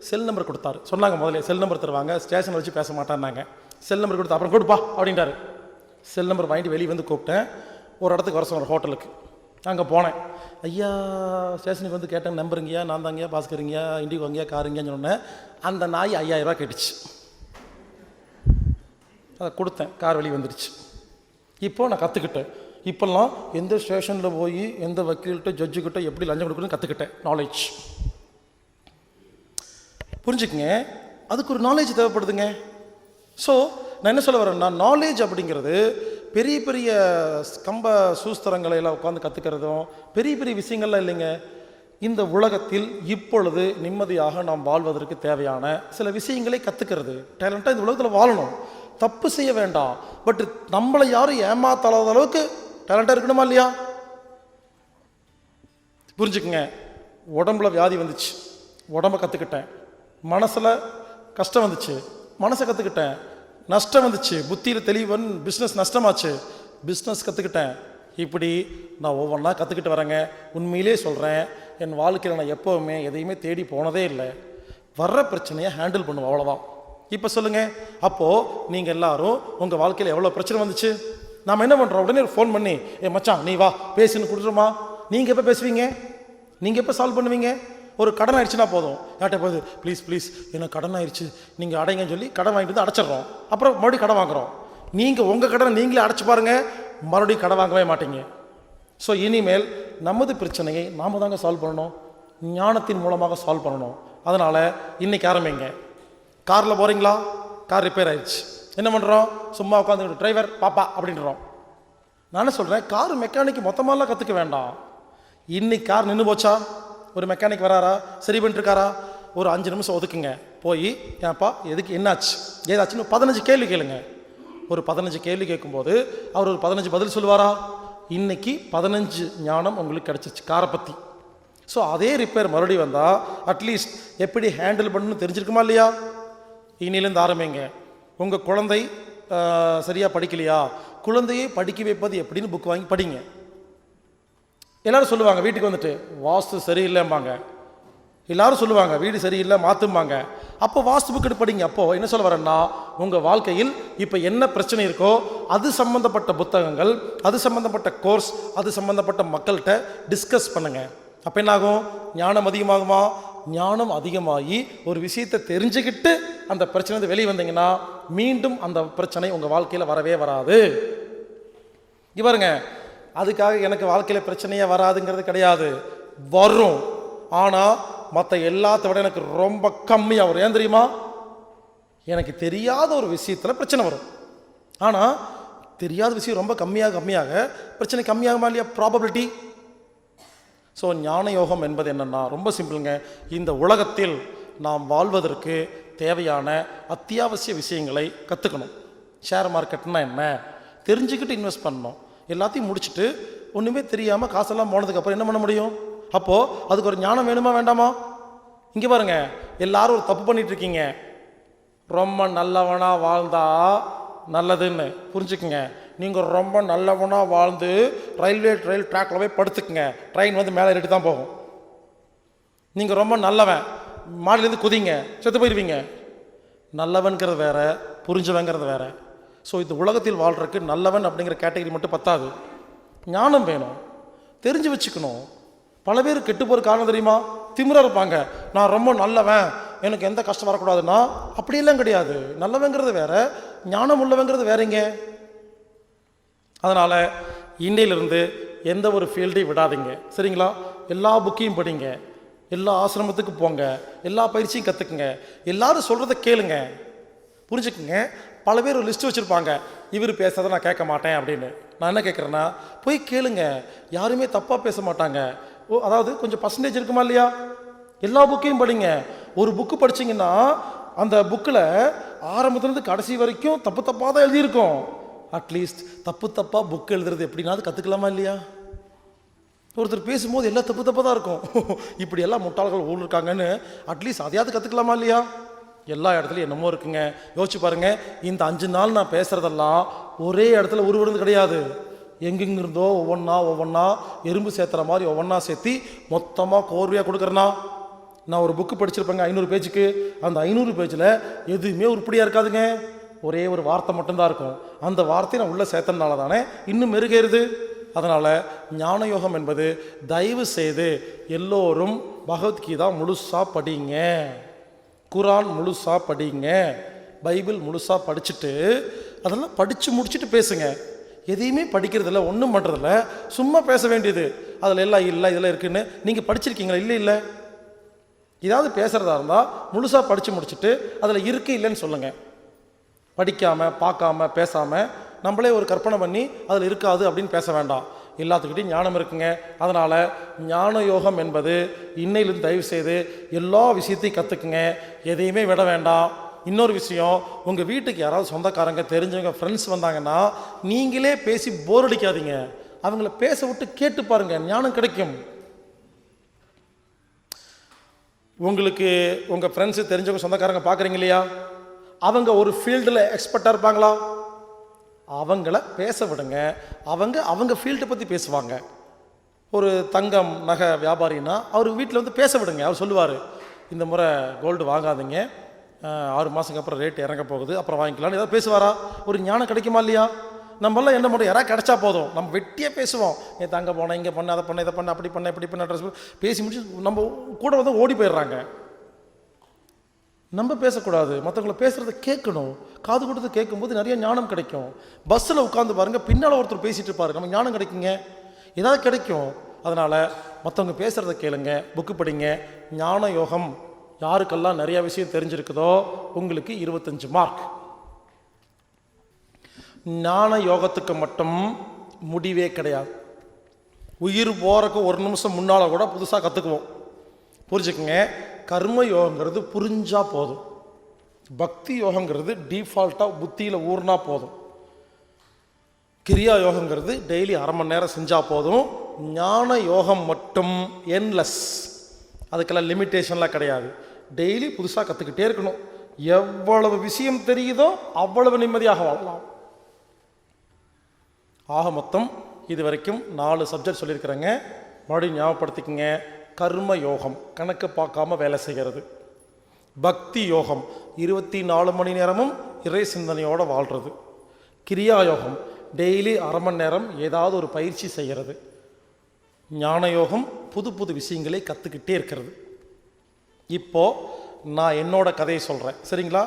[SPEAKER 1] செல் நம்பர் கொடுத்தாரு. சொன்னாங்க முதல்ல செல் நம்பர் தருவாங்க, ஸ்டேஷனில் வச்சு பேச மாட்டான்னாங்க. செல் நம்பர் கொடுத்து அப்புறம் கொடுப்பா அப்படின்ட்டாரு. செல் நம்பர் வாங்கிட்டு வெளியே வந்து கூப்பிட்டேன். ஒரு இடத்துக்கு வர சொன்னார், ஹோட்டலுக்கு. அங்கே போனேன். ஐயா ஸ்டேஷனுக்கு வந்து கேட்டேன், நம்பருங்கய்யா, நான் தாங்கய்யா பாஸ்கருங்கய்யா, இண்டிகோங்கய்யா, காருங்கன்னு சொன்னேன். அந்த நாய் 5000 ரூபா கேட்டுச்சு. அதை கொடுத்தேன், கார் வெளியே வந்துடுச்சு. இப்போது நான் கற்றுக்கிட்டேன். இப்போல்லாம் எந்த ஸ்டேஷனில் போய் எந்த வக்கீல்கிட்ட ஜட்ஜுக்கிட்ட எப்படி லஞ்சம் கொடுக்கணும்னு கற்றுக்கிட்டேன். நாலேஜ் புரிஞ்சுக்குங்க, அதுக்கு ஒரு நாலேஜ் தேவைப்படுதுங்க. ஸோ நான் என்ன சொல்ல வரேன்னா, நாலேஜ் அப்படிங்கிறது பெரிய பெரிய கம்ப சூஸ்திரங்களை எல்லாம் உட்காந்து கற்றுக்கிறதும் பெரிய பெரிய விஷயங்கள்லாம் இல்லைங்க. இந்த உலகத்தில் இப்பொழுது நிம்மதியாக நாம் வாழ்வதற்கு தேவையான சில விஷயங்களை கற்றுக்கிறது. டேலண்டாக இந்த உலகத்தில் வாழணும், தப்பு செய்ய வேண்டாம். பட் நம்மளை யாரும் ஏமாத்தாத அளவுக்கு டேலண்டாக இருக்கணுமா இல்லையா? புரிஞ்சுக்குங்க, உடம்புல வியாதி வந்துச்சு, உடம்பை கற்றுக்கிட்டேன். மனசில் கஷ்டம் வந்துச்சு, மனசை கற்றுக்கிட்டேன். நஷ்டம் வந்துச்சு, புத்தியில் தெளிவன், பிஸ்னஸ் நஷ்டமாச்சு, பிஸ்னஸ் கற்றுக்கிட்டேன். இப்படி நான் ஒவ்வொன்றா கற்றுக்கிட்டு வரேங்க. உண்மையிலே சொல்கிறேன், என் வாழ்க்கையில் நான் எப்போவுமே எதையுமே தேடி போனதே இல்லை. வர்ற பிரச்சனையை ஹேண்டில் பண்ணுவோம், அவ்வளோதான். இப்போ சொல்லுங்கள், அப்போது நீங்கள் எல்லோரும் உங்கள் வாழ்க்கையில் எவ்வளோ பிரச்சனை வந்துச்சு? நாம் என்ன பண்ணுறோம்? உடனே ஃபோன் பண்ணி, மச்சான் நீ வா பேசுன்னு கொடுத்துருமா. நீங்கள் எப்போ பேசுவீங்க? நீங்கள் எப்போ சால்வ் பண்ணுவீங்க? ஒரு கடன் ஆயிடுச்சுன்னா போதும், யார்கிட்ட போகுது, ப்ளீஸ் ப்ளீஸ் எனக்கு கடன் ஆயிடுச்சு நீங்கள் அடைங்கன்னு சொல்லி கடன் வாங்கிட்டு வந்து அடைச்சிட்றோம். அப்புறம் மறுபடியும் கடன் வாங்குகிறோம். நீங்கள் உங்கள் கடனை நீங்களே அடைச்சி பாருங்கள், மறுபடியும் கடன் வாங்கவே மாட்டீங்க. ஸோ இனிமேல் நமது பிரச்சனையை நாம் தாங்க சால்வ் பண்ணணும், ஞானத்தின் மூலமாக சால்வ் பண்ணணும். அதனால் இன்றைக்கி ஆரம்பிங்க. காரில் போகிறீங்களா? கார் ரிப்பேர் ஆயிடுச்சு, என்ன பண்ணுறோம்? சும்மா உட்காந்து டிரைவர் பாப்பா அப்படின்றோம். நானே சொல்கிறேன், கார் மெக்கானிக்கு மொத்தமாலாம் கற்றுக்க வேண்டாம். இன்னைக்கு கார் நின்று போச்சா, ஒரு மெக்கானிக் வராரா, சரி பண்ணிட்டுருக்காரா, ஒரு 5 நிமிஷம் ஒதுக்குங்க. போய் ஏன்ப்பா எதுக்கு என்னாச்சு ஏதாச்சுன்னு 15 கேள்வி கேளுங்க. ஒரு 15 கேள்வி கேட்கும்போது அவர் ஒரு 15 பதில் சொல்லுவாரா? இன்னைக்கு 15 ஞானம் உங்களுக்கு கிடச்சிச்சு காரை பற்றி. ஸோ அதே ரிப்பேர் மறுபடியும் வந்தால் அட்லீஸ்ட் எப்படி ஹேண்டில் பண்ணணும்னு தெரிஞ்சிருக்குமா இல்லையா? இனிலேருந்து ஆரம்பிங்க. உங்கள் குழந்தை சரியாக படிக்கலையா, குழந்தையை படிக்க வைப்பது எப்படின்னு புக் வாங்கி படிங்க. எல்லோரும் சொல்லுவாங்க வீட்டுக்கு வந்துட்டு வாஸ்து சரியில்லைம்பாங்க, எல்லோரும் சொல்லுவாங்க வீடு சரியில்லை மாற்றும்பாங்க. அப்போ வாஸ்து புக் எடுத்து படிங்க. அப்போது என்ன சொல்ல வரேன்னா, உங்கள் வாழ்க்கையில் இப்போ என்ன பிரச்சனை இருக்கோ அது சம்மந்தப்பட்ட புத்தகங்கள், அது சம்மந்தப்பட்ட கோர்ஸ், அது சம்மந்தப்பட்ட மக்கள்கிட்ட டிஸ்கஸ் பண்ணுங்கள். அப்போ என்னாகும்? ஞானம் அதிகமாகுமா? ஞானம் அதிகமாகி ஒரு விஷயத்தை தெரிஞ்சுக்கிட்டு அந்த பிரச்சனை வெளியே வந்தீங்கன்னா மீண்டும் அந்த பிரச்சனை உங்கள் வாழ்க்கையில் வரவே வராது. இவருங்க அதுக்காக எனக்கு வாழ்க்கையில் பிரச்சனையே வராதுங்கிறது கிடையாது, வரும். ஆனால் மற்ற எல்லாத்த விட எனக்கு ரொம்ப கம்மியாக வரும். ஏன் தெரியுமா? எனக்கு தெரியாத ஒரு விஷயத்தில் பிரச்சனை வரும். ஆனால் தெரியாத விஷயம் ரொம்ப கம்மியாக பிரச்சனை கம்மியாகுமா இல்லையா? ப்ராபபிலிட்டி. ஸோ ஞான யோகம் என்பது என்னென்னா ரொம்ப சிம்பிளுங்க. இந்த உலகத்தில் நாம் வாழ்வதற்கு தேவையான அத்தியாவசிய விஷயங்களை கற்றுக்கணும். ஷேர் மார்க்கெட்னா என்ன தெரிஞ்சுக்கிட்டு இன்வெஸ்ட் பண்ணணும். எல்லாத்தையும் முடிச்சுட்டு ஒன்றுமே தெரியாமல் காசெல்லாம் போனதுக்கப்புறம் என்ன பண்ண முடியும்? அப்போது அதுக்கு ஒரு ஞானம் வேணுமா வேண்டாமா? இங்கே பாருங்கள், எல்லாரும் ஒரு தப்பு பண்ணிட்டு இருக்கீங்க. ரொம்ப நல்லவனாக வாழ்ந்தா நல்லதுன்னு புரிஞ்சுக்குங்க. நீங்கள் ரொம்ப நல்லவனாக வாழ்ந்து ரயில் ட்ராக்கில் போய் படுத்துக்குங்க, ட்ரெயின் வந்து மேலே ஏறிட்டு தான் போகும். நீங்கள் ரொம்ப நல்லவன் மாடிலேருந்து குதிங்க, செத்து போயிடுவீங்க. நல்லவன்கிறது வேற, புரிஞ்சவங்கிறது வேற. ஸோ இந்த உலகத்தில் வாழ்கிறதுக்கு நல்லவன் அப்படிங்கிற கேட்டகரி மட்டும் பத்தாது, ஞானம் வேணும், தெரிஞ்சு வச்சுக்கணும். பல பேர் கெட்டு போகிற காரணம் தெரியுமா? திமிரா இருப்பாங்க. நான் ரொம்ப நல்லவன், எனக்கு எந்த கஷ்டம் வரக்கூடாதுன்னா அப்படியெல்லாம் கிடையாது. நல்லவங்கிறது வேற, ஞானம் உள்ளவங்கிறது வேறங்க. அதனால் இன்னையிலிருந்து எந்த ஒரு ஃபீல்டையும் விடாதீங்க, சரிங்களா? எல்லா புக்கையும் படிங்க, எல்லா ஆசிரமத்துக்கு போங்க, எல்லா பயிற்சியும் கற்றுக்குங்க, எல்லாரும் சொல்கிறத கேளுங்க, புரிஞ்சுக்குங்க. பல பேர் ஒரு லிஸ்ட்டு வச்சுருப்பாங்க, இவர் பேசுறதை நான் கேட்க மாட்டேன் அப்படின்னு. நான் என்ன கேட்குறேன்னா, போய் கேளுங்க, யாருமே தப்பாக பேச மாட்டாங்க. அதாவது கொஞ்சம் பர்சன்டேஜ் இருக்குமா இல்லையா? எல்லா புக்கையும் படிங்க. ஒரு புக்கு படிச்சிங்கன்னா அந்த புக்கில் ஆரம்பத்துலேருந்து கடைசி வரைக்கும் தப்பாக தான் எழுதியிருக்கும். அட்லீஸ்ட் தப்பாக புக் எழுதுறது எப்படின்னா அது கற்றுக்கலாமா இல்லையா? ஒருத்தர் பேசும்போது எல்லாம் தப்பாக தான் இருக்கும். இப்படி எல்லாம் முட்டாள்கள் ஊர் இருக்காங்கன்னு அட்லீஸ்ட் அதையாவது கற்றுக்கலாமா இல்லையா? எல்லா இடத்துலையும் என்னமோ இருக்குங்க. யோசிச்சு பாருங்கள், இந்த 5 நாள் நான் பேசுகிறதெல்லாம் ஒரே இடத்துல உருவறது கிடையாது. எங்கெங்கிருந்தோ ஒவ்வொன்றா எறும்பு சேர்த்துற மாதிரி ஒவ்வொன்றா சேர்த்தி மொத்தமாக கோர்வையாக கொடுக்குறேன்னா. நான் ஒரு புக்கு படிச்சிருப்பேங்க 500 பேஜுக்கு. அந்த 500 பேஜில் எதுவுமே உருப்படியாக இருக்காதுங்க, ஒரே ஒரு வார்த்தை மட்டும்தான் இருக்கும். அந்த வார்த்தையை நான் உள்ளே சேர்த்தனால தானே இன்னும் மெருகேறுது. அதனால் ஞான யோகம் என்பது தயவு செய்து எல்லோரும் பகவத்கீதா முழுசாக படிங்க, குரான் முழுசாக படிங்க, பைபிள் முழுசாக படிச்சுட்டு அதெல்லாம் படித்து முடிச்சுட்டு பேசுங்க. எதையுமே படிக்கிறதில்ல, ஒன்றும் பண்ணுறதில்ல, சும்மா பேச வேண்டியது. அதில் எல்லாம் இல்லை இதெல்லாம் இருக்குதுன்னு நீங்கள் படிச்சிருக்கீங்களா? இல்லை. ஏதாவது பேசுகிறதா இருந்தால் முழுசாக படித்து முடிச்சுட்டு அதில் இருக்கு இல்லைன்னு சொல்லுங்கள். படிக்காமல் பார்க்காம பேசாமல் நம்மளே ஒரு கற்பனை பண்ணி அதில் இருக்காது அப்படின்னு பேச வேண்டாம். எல்லாத்துக்கிட்டையும் ஞானம் இருக்குங்க. அதனால் ஞான யோகம் என்பது இன்னையிலிருந்து தயவு செய்து எல்லா விஷயத்தையும் கற்றுக்குங்க, எதையுமே விட வேண்டாம். இன்னொரு விஷயம், உங்கள் வீட்டுக்கு யாராவது சொந்தக்காரங்க தெரிஞ்சவங்க ஃப்ரெண்ட்ஸ் வந்தாங்கன்னா நீங்களே பேசி போர் அடிக்காதீங்க, அவங்கள பேச விட்டு கேட்டு பாருங்கள், ஞானம் கிடைக்கும். உங்களுக்கு உங்கள் ஃப்ரெண்ட்ஸு தெரிஞ்சவங்க சொந்தக்காரங்க பார்க்குறீங்க இல்லையா, அவங்க ஒரு ஃபீல்டில் எக்ஸ்பர்ட்டாக இருப்பாங்களா? அவங்கள பேச விடுங்க, அவங்க ஃபீல்டை பற்றி பேசுவாங்க. ஒரு தங்கம் நகை வியாபாரின்னா அவர் வீட்டில் வந்து பேச விடுங்க. அவர் சொல்லுவார், இந்த முறை கோல்டு வாங்காதீங்க, 6 மாதத்துக்கு அப்புறம் ரேட் இறங்க போகுது, அப்புறம் வாங்கிக்கலான்னு ஏதாவது பேசுவாரா? ஒரு ஞானம் கிடைக்குமா இல்லையா? நம்மளாம் என்ன பண்ணுறோம், யாராவது கிடச்சா போதும் நம்ம வெட்டியே பேசுவோம். ஏன் தங்க போனேன், இங்கே பண்ண, அதை பண்ண, இதை பண்ண, அப்படி பண்ண, இப்படி பண்ண, ட்ரெஸ் பேசி முடிச்சு நம்ம கூட வந்து ஓடி போயிடுறாங்க. நம்ம பேசக்கூடாது, மற்றவங்களை பேசுகிறத கேட்கணும். காது கொடுத்து கேட்கும்போது நிறைய ஞானம் கிடைக்கும். பஸ்ஸில் உட்காந்து பாருங்கள், பின்னால் ஒருத்தர் பேசிகிட்டு இருப்பாரு, நம்ம ஞானம் கிடைக்குங்க, ஏதாவது கிடைக்கும். அதனால் மற்றவங்க பேசுகிறத கேளுங்க, புக்கு படிங்க. ஞான யோகம் யாருக்கெல்லாம் நிறையா விஷயம் தெரிஞ்சிருக்குதோ உங்களுக்கு 25 மார்க். ஞான யோகத்துக்கு மட்டும் முடிவே கிடையாது. உயிர் போகிறக்கு ஒரு நிமிஷம் முன்னால் கூட புதுசாக கற்றுக்குவோம். புரிஞ்சுக்குங்க, கர்ம யோகங்கிறது புரிஞ்சா போதும், பக்தி யோகங்கிறது டிஃபால்ட்டாக புத்தியில் ஊர்னா போதும், கிரியா யோகங்கிறது டெய்லி 1/2 மணி நேரம் செஞ்சால் போதும். ஞான யோகம் மட்டும் என்லெஸ், அதுக்கெல்லாம் லிமிட்டேஷன்லாம் கிடையாது. டெய்லி புதுசாக கற்றுக்கிட்டே இருக்கணும். எவ்வளவு விஷயம் தெரியுதோ அவ்வளவு நிம்மதியாக வாழலாம். ஆக மொத்தம் இது வரைக்கும் 4 சப்ஜெக்ட் சொல்லியிருக்கிறேங்க. மறுபடியும் ஞாபகப்படுத்திக்கங்க. கர்ம யோகம், கணக்கு பார்க்காம வேலை செய்கிறது. பக்தி யோகம் 24 மணி நேரமும் இறை சிந்தனையோடு வாழ்கிறது. கிரியா யோகம் டெய்லி அரை மணி நேரம் ஏதாவது ஒரு பயிற்சி செய்கிறது. ஞான யோகம் புது புது விஷயங்களை கற்றுக்கிட்டே இருக்கிறது. இப்போது நான் என்னோட கதையை சொல்கிறேன், சரிங்களா?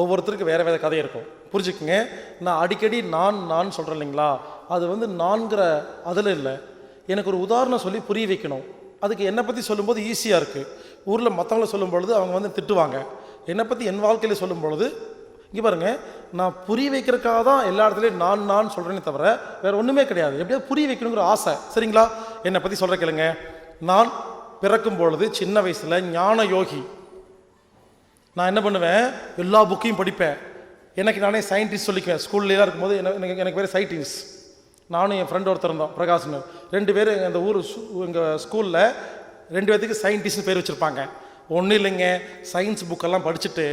[SPEAKER 1] ஒவ்வொருத்தருக்கு வேறு வேறு கதை இருக்கும், புரிஞ்சுக்குங்க. நான் அடிக்கடி நான் சொல்கிறேன் இல்லைங்களா, அது நான்கிற அதில் இல்லை. எனக்கு ஒரு உதாரணம் சொல்லி புரிய வைக்கணும். அதுக்கு என்னை பற்றி சொல்லும்போது ஈஸியாக இருக்குது. ஊரில் மற்றவங்கள சொல்லும் பொழுது அவங்க திட்டுவாங்க. என்னை பற்றி என் வாழ்க்கையில் சொல்லும் பொழுது இங்கே பாருங்கள், நான் புரிய வைக்கிறதுக்காக தான் எல்லா இடத்துலையும் நான் சொல்கிறேனே தவிர வேறு ஒன்றுமே கிடையாது. எப்படியாவது புரிய வைக்கணுங்கிற ஆசை, சரிங்களா? என்னை பற்றி சொல்கிற கேளுங்க. நான் பிறக்கும் பொழுது சின்ன வயசில் ஞான யோகி. நான் என்ன பண்ணுவேன், எல்லா புக்கையும் படிப்பேன். எனக்கு நானே சயின்டிஸ்ட் சொல்லிக்குவேன். ஸ்கூல்லாம் இருக்கும்போது எனக்கு பேர் சயின்டிஸ்ட். நானும் என் ஃப்ரெண்ட் ஒருத்தர் இருந்தோம், பிரகாஷ்னு. 2 பேர் அந்த ஊர் எங்கள் ஸ்கூலில் 2 பேர்த்துக்கு சயின்டிஸ்ட்னு பேர் வச்சுருப்பாங்க. ஒன்றும் இல்லைங்க, சயின்ஸ் புக்கெல்லாம் படிச்சுட்டு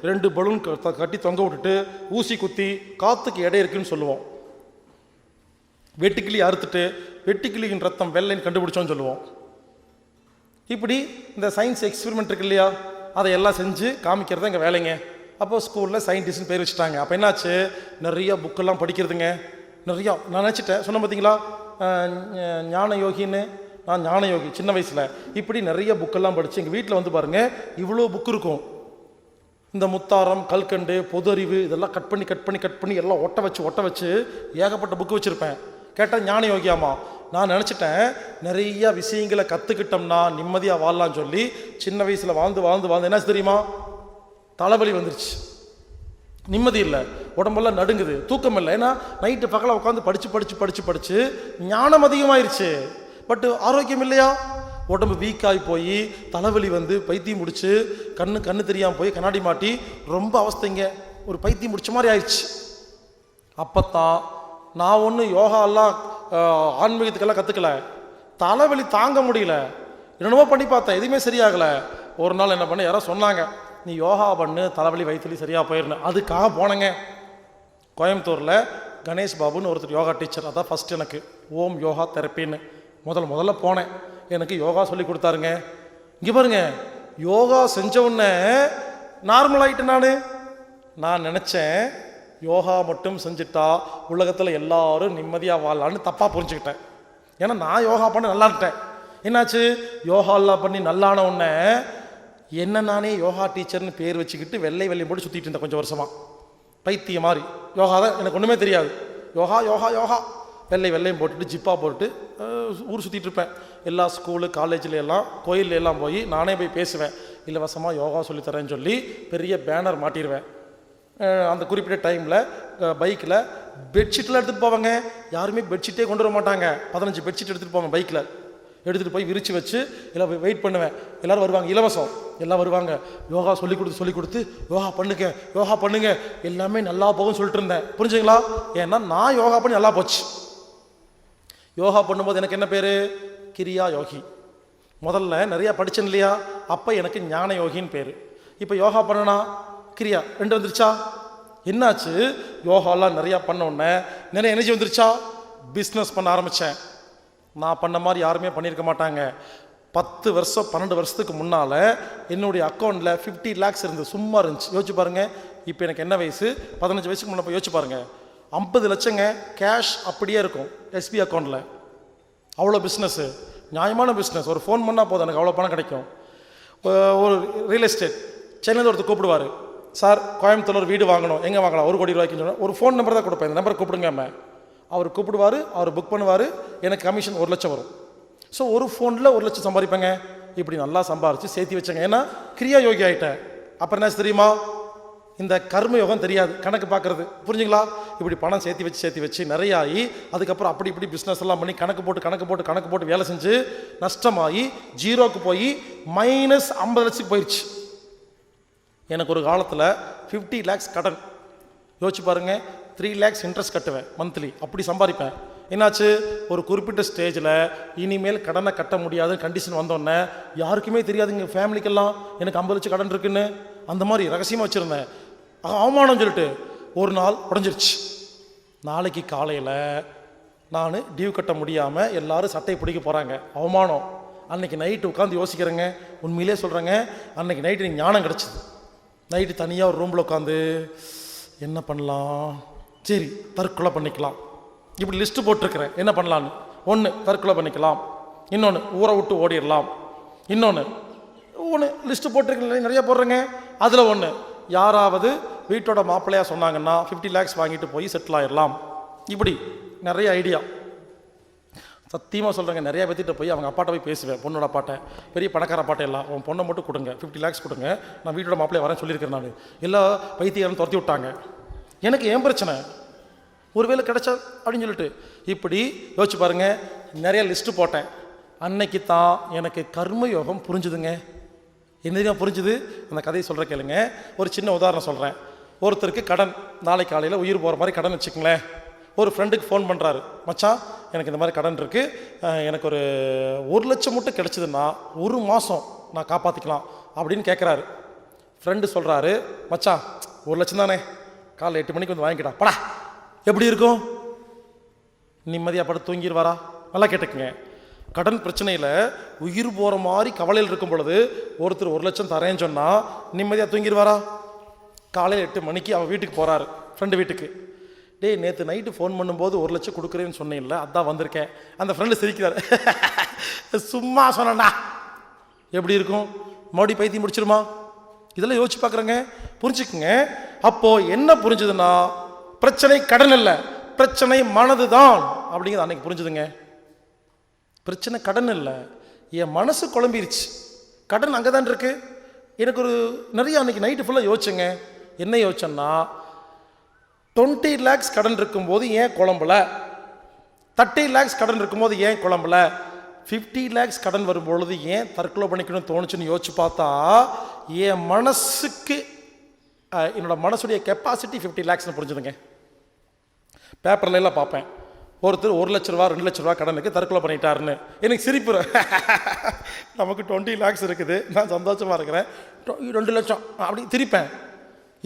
[SPEAKER 1] 2 பலூன் கட்டி தொங்க விட்டுட்டு ஊசி குத்தி காற்றுக்கு எடை இருக்குன்னு சொல்லுவோம். வெட்டுக்கிளி அறுத்துட்டு வெட்டுக்கிளியின் ரத்தம் வெள்ளைன்னு கண்டுபிடிச்சோன்னு சொல்லுவோம். இப்படி இந்த சயின்ஸ் எக்ஸ்பெரிமெண்ட் இருக்கு இல்லையா, அதை எல்லாம் செஞ்சு காமிக்கிறது எங்கள் வேலைங்க. அப்போ ஸ்கூலில் சயின்டிஸ்ட்னு பேர் வச்சுட்டாங்க. அப்போ என்னாச்சு, நிறையா புக்கெல்லாம் படிக்கிறதுங்க. நிறையா நான் நினச்சிட்டேன், சொன்ன பார்த்தீங்களா ஞான யோகின்னு. நான் ஞான யோகி சின்ன வயசில். இப்படி நிறைய புக்கெல்லாம் படித்து எங்கள் வீட்டில் பாருங்கள் இவ்வளோ புக்கு இருக்கும். இந்த முத்தாரம், கல்கண்டு, பொது அறிவு இதெல்லாம் கட் பண்ணி எல்லாம் ஒட்ட வச்சு ஏகப்பட்ட புக்கு வச்சுருப்பேன். கேட்டால் ஞான யோகியாமா. நான் நினச்சிட்டேன் நிறைய விஷயங்களை கற்றுக்கிட்டோம்னா நிம்மதியாக வாழலான்னு சொல்லி சின்ன வயசில் வாழ்ந்து என்ன தெரியுமா, தலைவலி வந்துருச்சு. நிம்மதி இல்லை, உடம்பெல்லாம் நடுங்குது, தூக்கம் இல்லை. ஏன்னா நைட்டு பகலாக உட்காந்து படித்து ஞானம் அதிகமாயிருச்சு. பட் ஆரோக்கியம் இல்லையா, உடம்பு வீக்காகி போய் தலைவலி பைத்தியம் முடிச்சு கண்ணு தெரியாமல் போய் கண்ணாடி மாட்டி ரொம்ப அவஸ்தைங்க. ஒரு பைத்தியம் முடிச்ச மாதிரி ஆயிடுச்சு. அப்போத்தான் நான் ஒன்றும் யோகாலாம் ஆன்மீகத்துக்கெல்லாம் கற்றுக்கல. தலைவலி தாங்க முடியல, என்னென்னமோ பண்ணி பார்த்தேன், எதுவுமே சரியாகலை. ஒரு நாள் என்ன பண்ண, யாரோ சொன்னாங்க நீ யோகா பண்ணு தலைவலி வயிற்றுலி சரியாக போயிடணும். அதுக்காக போனேங்க. கோயம்புத்தூரில் கணேஷ் பாபுன்னு ஒருத்தர் யோகா டீச்சர், அதான் ஃபஸ்ட் எனக்கு ஓம் யோகா தெரப்பின்னு முதல்ல போனேன். எனக்கு யோகா சொல்லி கொடுத்தாருங்க. இங்கே பாருங்க, யோகா செஞ்ச உடனே நார்மல் ஆகிட்டேன். நான் நினச்சேன் யோகா மட்டும் செஞ்சுட்டா உலகத்தில் எல்லாரும் நிம்மதியாக வாழலான்னு தப்பாக புரிஞ்சுக்கிட்டேன். ஏன்னா நான் யோகா பண்ண நல்லா இருட்டேன். என்னாச்சு, யோகாலாம் பண்ணி நல்லான உடனே என்ன நானே யோகா டீச்சர்னு பேர் வச்சுக்கிட்டு வெள்ளையும் போட்டு சுற்றிட்டு இருந்தேன் கொஞ்சம் வருஷமாக. பைத்திய மாதிரி யோகா தான், எனக்கு ஒன்றுமே தெரியாது. யோகா வெள்ளையும் போட்டுட்டு ஜிப்பா போட்டு ஊர் சுற்றிட்டு இருப்பேன். எல்லா ஸ்கூலு காலேஜில் எல்லாம் கோயிலில் எல்லாம் போய் நானே போய் பேசுவேன். இலவசமாக யோகா சொல்லித்தரேன்னு சொல்லி பெரிய பேனர் மாட்டிடுவேன். அந்த குறிப்பிட்ட டைமில் பைக்கில் பெட்ஷீட்லாம் எடுத்துகிட்டு போவாங்க. யாருமே பெட்ஷீட்டே கொண்டு வர மாட்டாங்க. 15 பெட்ஷீட் எடுத்துகிட்டு போவேன் பைக்கில். எடுத்துகிட்டு போய் விரித்து வச்சு எல்லாம் வெயிட் பண்ணுவேன். எல்லோரும் வருவாங்க, இலவசம் எல்லாம் வருவாங்க. யோகா சொல்லி கொடுத்து யோகா பண்ணுங்க எல்லாமே நல்லா போகும்னு சொல்லிட்டு இருந்தேன். புரிஞ்சுங்களா? ஏன்னா நான் யோகா பண்ணி நல்லா போச்சு. யோகா பண்ணும்போது எனக்கு என்ன பேர், கிரியா யோகி. முதல்ல நிறையா படித்தேன் இல்லையா, அப்போ எனக்கு ஞான யோகின்னு பேர். இப்போ யோகா பண்ணனா கிரியா 2 வந்துருச்சா? என்னாச்சு, யோகாலாம் நிறையா பண்ண உடனே நிறைய எனர்ஜி வந்துருச்சா? பிஸ்னஸ் பண்ண ஆரம்பித்தேன். நான் பண்ண மாதிரி யாருமே பண்ணியிருக்க மாட்டாங்க. 10 வருஷம் 12 வருஷத்துக்கு முன்னால் என்னுடைய அக்கௌண்ட்டில் 50 lakhs சும்மா இருந்துச்சு. யோசிச்சு பாருங்கள். இப்போ எனக்கு என்ன வயசு, 15 வயசுக்கு முன்னே யோசிச்சு பாருங்கள். 50 லட்சங்க கேஷ் அப்படியே இருக்கும் எஸ்பி அக்கௌண்ட்டில். அவ்வளோ பிஸ்னஸ்ஸு, நியாயமான பிஸ்னஸ். ஒரு ஃபோன் பண்ணால் போதும் எனக்கு அவ்வளோ பணம் கிடைக்கும். ஒரு ரியல் எஸ்டேட் சென்னையில் ஒருத்தர் கூப்பிடுவார், சார் கோயம்புத்தூர் ஒரு வீடு வாங்கணும், எங்கே வாங்கலாம், 1 கோடி ரூபாய்க்குன்னு சொன்னால் ஒரு ஃபோன் நம்பர் தான் கொடுப்பேன், இந்த நம்பரை கூப்பிடுங்க. அவர் கூப்பிடுவார், அவர் புக் பண்ணுவார், எனக்கு கமிஷன் 1 லட்சம் வரும். ஸோ ஒரு ஃபோனில் 1 லட்சம் சம்பாதிப்பேங்க. இப்படி நல்லா சம்பாரித்து சேர்த்து வச்சேங்க. ஏன்னா கிரியா யோகி ஆகிட்டேன். அப்புறம் என்ன தெரியுமா, இந்த கர்ம யோகம் தெரியாது, கணக்கு பார்க்குறது. புரிஞ்சுங்களா? இப்படி பணம் சேர்த்து வச்சு நிறைய ஆகி அதுக்கப்புறம் அப்படி இப்படி பிஸ்னஸ் எல்லாம் பண்ணி கணக்கு போட்டு வேலை செஞ்சு நஷ்டமாகி ஜீரோக்கு போய் மைனஸ் 50 லட்சத்துக்கு போயிடுச்சு. எனக்கு ஒரு காலத்தில் 50 lakhs கடன். யோசிச்சு பாருங்கள், 3 lakhs இன்ட்ரெஸ்ட் கட்டுவேன் மந்த்லி. அப்படி சம்பாதிப்பேன். என்னாச்சு, ஒரு குறிப்பிட்ட ஸ்டேஜில் இனிமேல் கடனை கட்ட முடியாத கண்டிஷன் வந்தோடனே யாருக்குமே தெரியாது, எங்கள் ஃபேமிலிக்கெல்லாம் எனக்கு 50 லட்சம் கடன் இருக்குன்னு. அந்த மாதிரி ரகசியமாக வச்சுருந்தேன். அவமானம் சொல்லிட்டு ஒரு நாள் உடஞ்சிருச்சு. நாளைக்கு காலையில் நான் டியூ கட்ட முடியாமல் எல்லாரும் சட்டையை பிடிக்க போகிறாங்க. அவமானம். அன்னைக்கு நைட்டு உட்காந்து யோசிக்கிறேங்க. உண்மையிலே சொல்கிறேங்க, அன்னைக்கு நைட்டு எனக்கு ஞானம் கிடச்சிது. நைட்டு தனியாக ஒரு ரூமில் உட்காந்து என்ன பண்ணலாம், சரி தற்கொலை பண்ணிக்கலாம், இப்படி லிஸ்ட்டு போட்டிருக்கிறேன் என்ன பண்ணலான்னு. ஒன்று தற்கொலை பண்ணிக்கலாம், இன்னொன்று ஊரை விட்டு ஓடிடலாம், இன்னொன்று லிஸ்ட்டு போட்டிருக்கேன் நிறைய போடுறேங்க. அதில் ஒன்று யாராவது வீட்டோட மாப்பிள்ளையாக சொன்னாங்கன்னா 50 lakhs வாங்கிட்டு போய் செட்டில் ஆகிடலாம். இப்படி நிறைய ஐடியா. சத்தியமாக சொல்கிறேங்க, நிறைய பேர்த்திட்ட போய் அவங்க அப்பாட்ட போய் பேசுவேன், பொண்ணோட அப்பாட்ட, பெரிய பணக்கார அப்பாட்ட எல்லாம், உன் பொண்ணை மட்டும் கொடுங்க 50 lakhs கொடுங்க, நான் வீட்டோட மாப்பிள்ளைய வரேன் சொல்லியிருக்கிறேன். நான் எல்லா பைத்தியாரும் துரத்தி விட்டாங்க. எனக்கு ஏன் பிரச்சனை, ஒருவேளை கிடைச்சா அப்படின்னு சொல்லிட்டு இப்படி யோசிச்சு பாருங்கள். நிறைய லிஸ்ட்டு போட்டேன். அன்னைக்கு தான் எனக்கு கர்மயோகம் புரிஞ்சுதுங்க. என்னதான் புரிஞ்சுது, அந்த கதையை சொல்கிற கேளுங்க. ஒரு சின்ன உதாரணம் சொல்கிறேன். ஒருத்தருக்கு கடன், நாளை காலையில் உயிர் போகிற மாதிரி கடன் வச்சுக்கங்களேன். ஒரு ஃப்ரெண்டுக்கு ஃபோன் பண்ணுறாரு, மச்சான் எனக்கு இந்த மாதிரி கடன் இருக்குது, எனக்கு ஒரு 1 லட்சம் மட்டும் கிடச்சிதுன்னா 1 மாதம் நான் காப்பாற்றிக்கலாம் அப்படின்னு கேட்குறாரு. ஃப்ரெண்டு சொல்கிறாரு, மச்சான் 1 லட்சம் தானே, காலைல 8 மணிக்கு வந்து வாங்கிக்கிட்டா படா. எப்படி இருக்கும், நிம்மதியாக படுத்து தூங்கிடுவாரா? நல்லா கேட்டுக்குங்க. கடன் பிரச்சனையில் உயிர் போகிற மாதிரி கவலையில் இருக்கும் பொழுது ஒருத்தர் 1 லட்சம் தரேன்னு சொன்னால் நிம்மதியாக தூங்கிடுவாரா? காலையில் 8 மணிக்கு அவன் வீட்டுக்கு போகிறாரு, ஃப்ரெண்டு வீட்டுக்கு. டேய் நேற்று நைட்டு ஃபோன் பண்ணும்போது 1 லட்சம் கொடுக்குறேன்னு சொன்னேன்ல, அதான் வந்திருக்கேன். அந்த ஃப்ரெண்டு சிரிக்கிறார், சும்மா சொன்னா எப்படி இருக்கும், மறுபடி பைத்தியம் முடிச்சிருமா? இதெல்லாம் யோசிச்சு பார்க்குறேங்க. புரிஞ்சுக்குங்க. அப்போது என்ன புரிஞ்சுதுன்னா, பிரச்சனை கடன் இல்லை, பிரச்சனை மனது தான் அப்படிங்கிறது அன்னைக்கு புரிஞ்சுதுங்க. பிரச்சனை கடன் இல்லை, என் மனசு குழம்பிருச்சு. கடன் அங்கே தான் இருக்கு. எனக்கு ஒரு நிறைய அன்றைக்கி நைட்டு ஃபுல்லாக யோசிச்சேங்க. என்ன யோசிச்சேன்னா, 20 lakhs கடன் இருக்கும்போது ஏன் குழம்புல, 30 lakhs கடன் இருக்கும்போது ஏன் குழம்புல, 50 lakhs கடன் வரும்பொழுது ஏன் தற்கொலை பண்ணிக்கணும்னு தோணுச்சுன்னு யோசிச்சு பார்த்தா, என் மனசுக்கு என்னோட மனசுடைய கெப்பாசிட்டி 50 lakhsனு புரிஞ்சுதுங்க. பேப்பர்ல எல்லாம் பார்ப்பேன், ஒருத்தர் 1 லட்ச ரூபா 2 லட்ச ரூபா கடனுக்கு தற்கொலை பண்ணிட்டாருன்னு. எனக்கு சிரிப்பு. நமக்கு 20 lakhs இருக்குது, நான் சந்தோஷமாக இருக்கிறேன், 2 லட்சம் அப்படி திரிப்பேன்.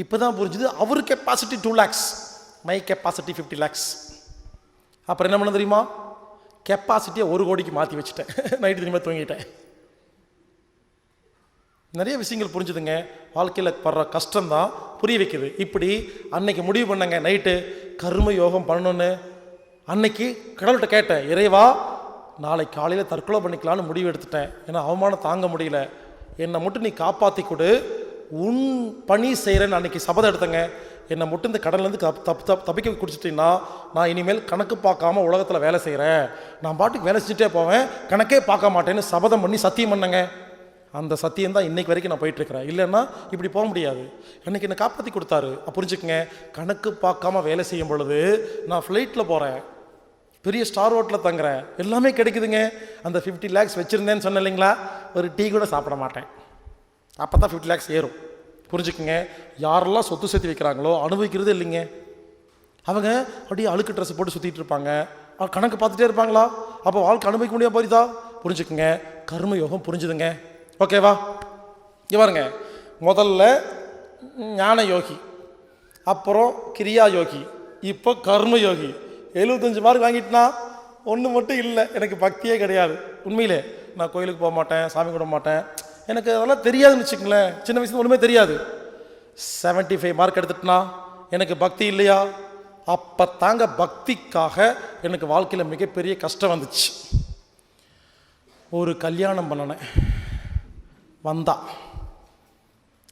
[SPEAKER 1] இப்போ தான் புரிஞ்சுது, அவர் capacity 2 lakhs, my capacity 50 lakhs. அப்புறம் என்ன பண்ண தெரியுமா, கெப்பாசிட்டியை 1 கோடிக்கு மாற்றி வச்சுட்டேன். நைட்டு திரும்ப தூங்கிட்டேன். நிறைய விஷயங்கள் புரிஞ்சுதுங்க. வாழ்க்கையில் படுற கஷ்டம்தான் புரிய வைக்குது. இப்படி அன்னைக்கு முடிவு பண்ணங்க, நைட்டு கர்ம யோகம் பண்ணணுன்னு. அன்னைக்கு கடவுள்கிட்ட கேட்டேன், இறைவா நாளை காலையில் தற்கொலை பண்ணிக்கலான்னு முடிவு எடுத்துட்டேன், ஏன்னா அவமானம் தாங்க முடியல, என்னை மட்டும் நீ காப்பாற்றி கொடு, உன் பணி செய்கிறேன்னு அன்றைக்கி சபதம் எடுத்தேங்க. என்னை மட்டும் இந்த கடன்லேருந்து தப்பிக்க குடிச்சிட்டிங்கன்னா நான் இனிமேல் கணக்கு பார்க்காம உலகத்தில் வேலை செய்கிறேன், நான் பாட்டுக்கு வேலை செஞ்சுட்டே போவேன், கணக்கே பார்க்க மாட்டேன்னு சபதம் பண்ணி சத்தியம் பண்ணேங்க. அந்த சத்தியம் தான் இன்றைக்கு வரைக்கும் நான் போயிட்டுருக்கிறேன். இல்லைன்னா இப்படி போக முடியாது. அன்றைக்கி என்னை காப்பாற்றி கொடுத்தாரு. புரிஞ்சுக்குங்க, கணக்கு பார்க்காம வேலை செய்யும் பொழுது நான் ஃப்ளைட்டில் போகிறேன், பெரிய ஸ்டார் ஹோட்டலில் தங்குறேன், எல்லாமே கிடைக்குதுங்க. அந்த 50 lakhs வச்சுருந்தேன்னு சொன்னேன் இல்லைங்களா, ஒரு டீ கூட சாப்பிட மாட்டேன். அப்போ தான் 50 lakhs ஏறும். புரிஞ்சுக்குங்க, யாரெல்லாம் சொத்து சேர்த்து வைக்கிறாங்களோ அனுபவிக்கிறது இல்லைங்க. அவங்க அப்படியே அழுக்கு ட்ரெஸ் போட்டு சுற்றிட்டு இருப்பாங்க, கணக்கு பார்த்துட்டே இருப்பாங்களா, அப்போ வாழ்க்கை அனுபவிக்க முடியாமல் போயிதா? புரிஞ்சுக்குங்க, கர்ம யோகம் புரிஞ்சுதுங்க. ஓகேவா? இவருங்க முதல்ல ஞான யோகி, அப்புறம் கிரியா யோகி, இப்போ கர்ம யோகி. 75 மார்க் வாங்கிட்டுனா ஒன்று மட்டும் இல்லை, எனக்கு பக்தியே கிடையாது. உண்மையிலே நான் கோயிலுக்கு போக மாட்டேன், சாமி கும்பிட மாட்டேன், எனக்கு அதெல்லாம் தெரியாதுன்னு வச்சுக்கங்களேன். சின்ன வயசுல ஒன்றுமே தெரியாது. 75 மார்க் எடுத்துட்டுனா எனக்கு பக்தி இல்லையா? அப்போ தாங்க பக்திக்காக எனக்கு வாழ்க்கையில் மிகப்பெரிய கஷ்டம் வந்துச்சு. ஒரு கல்யாணம் பண்ணினேன், வந்தா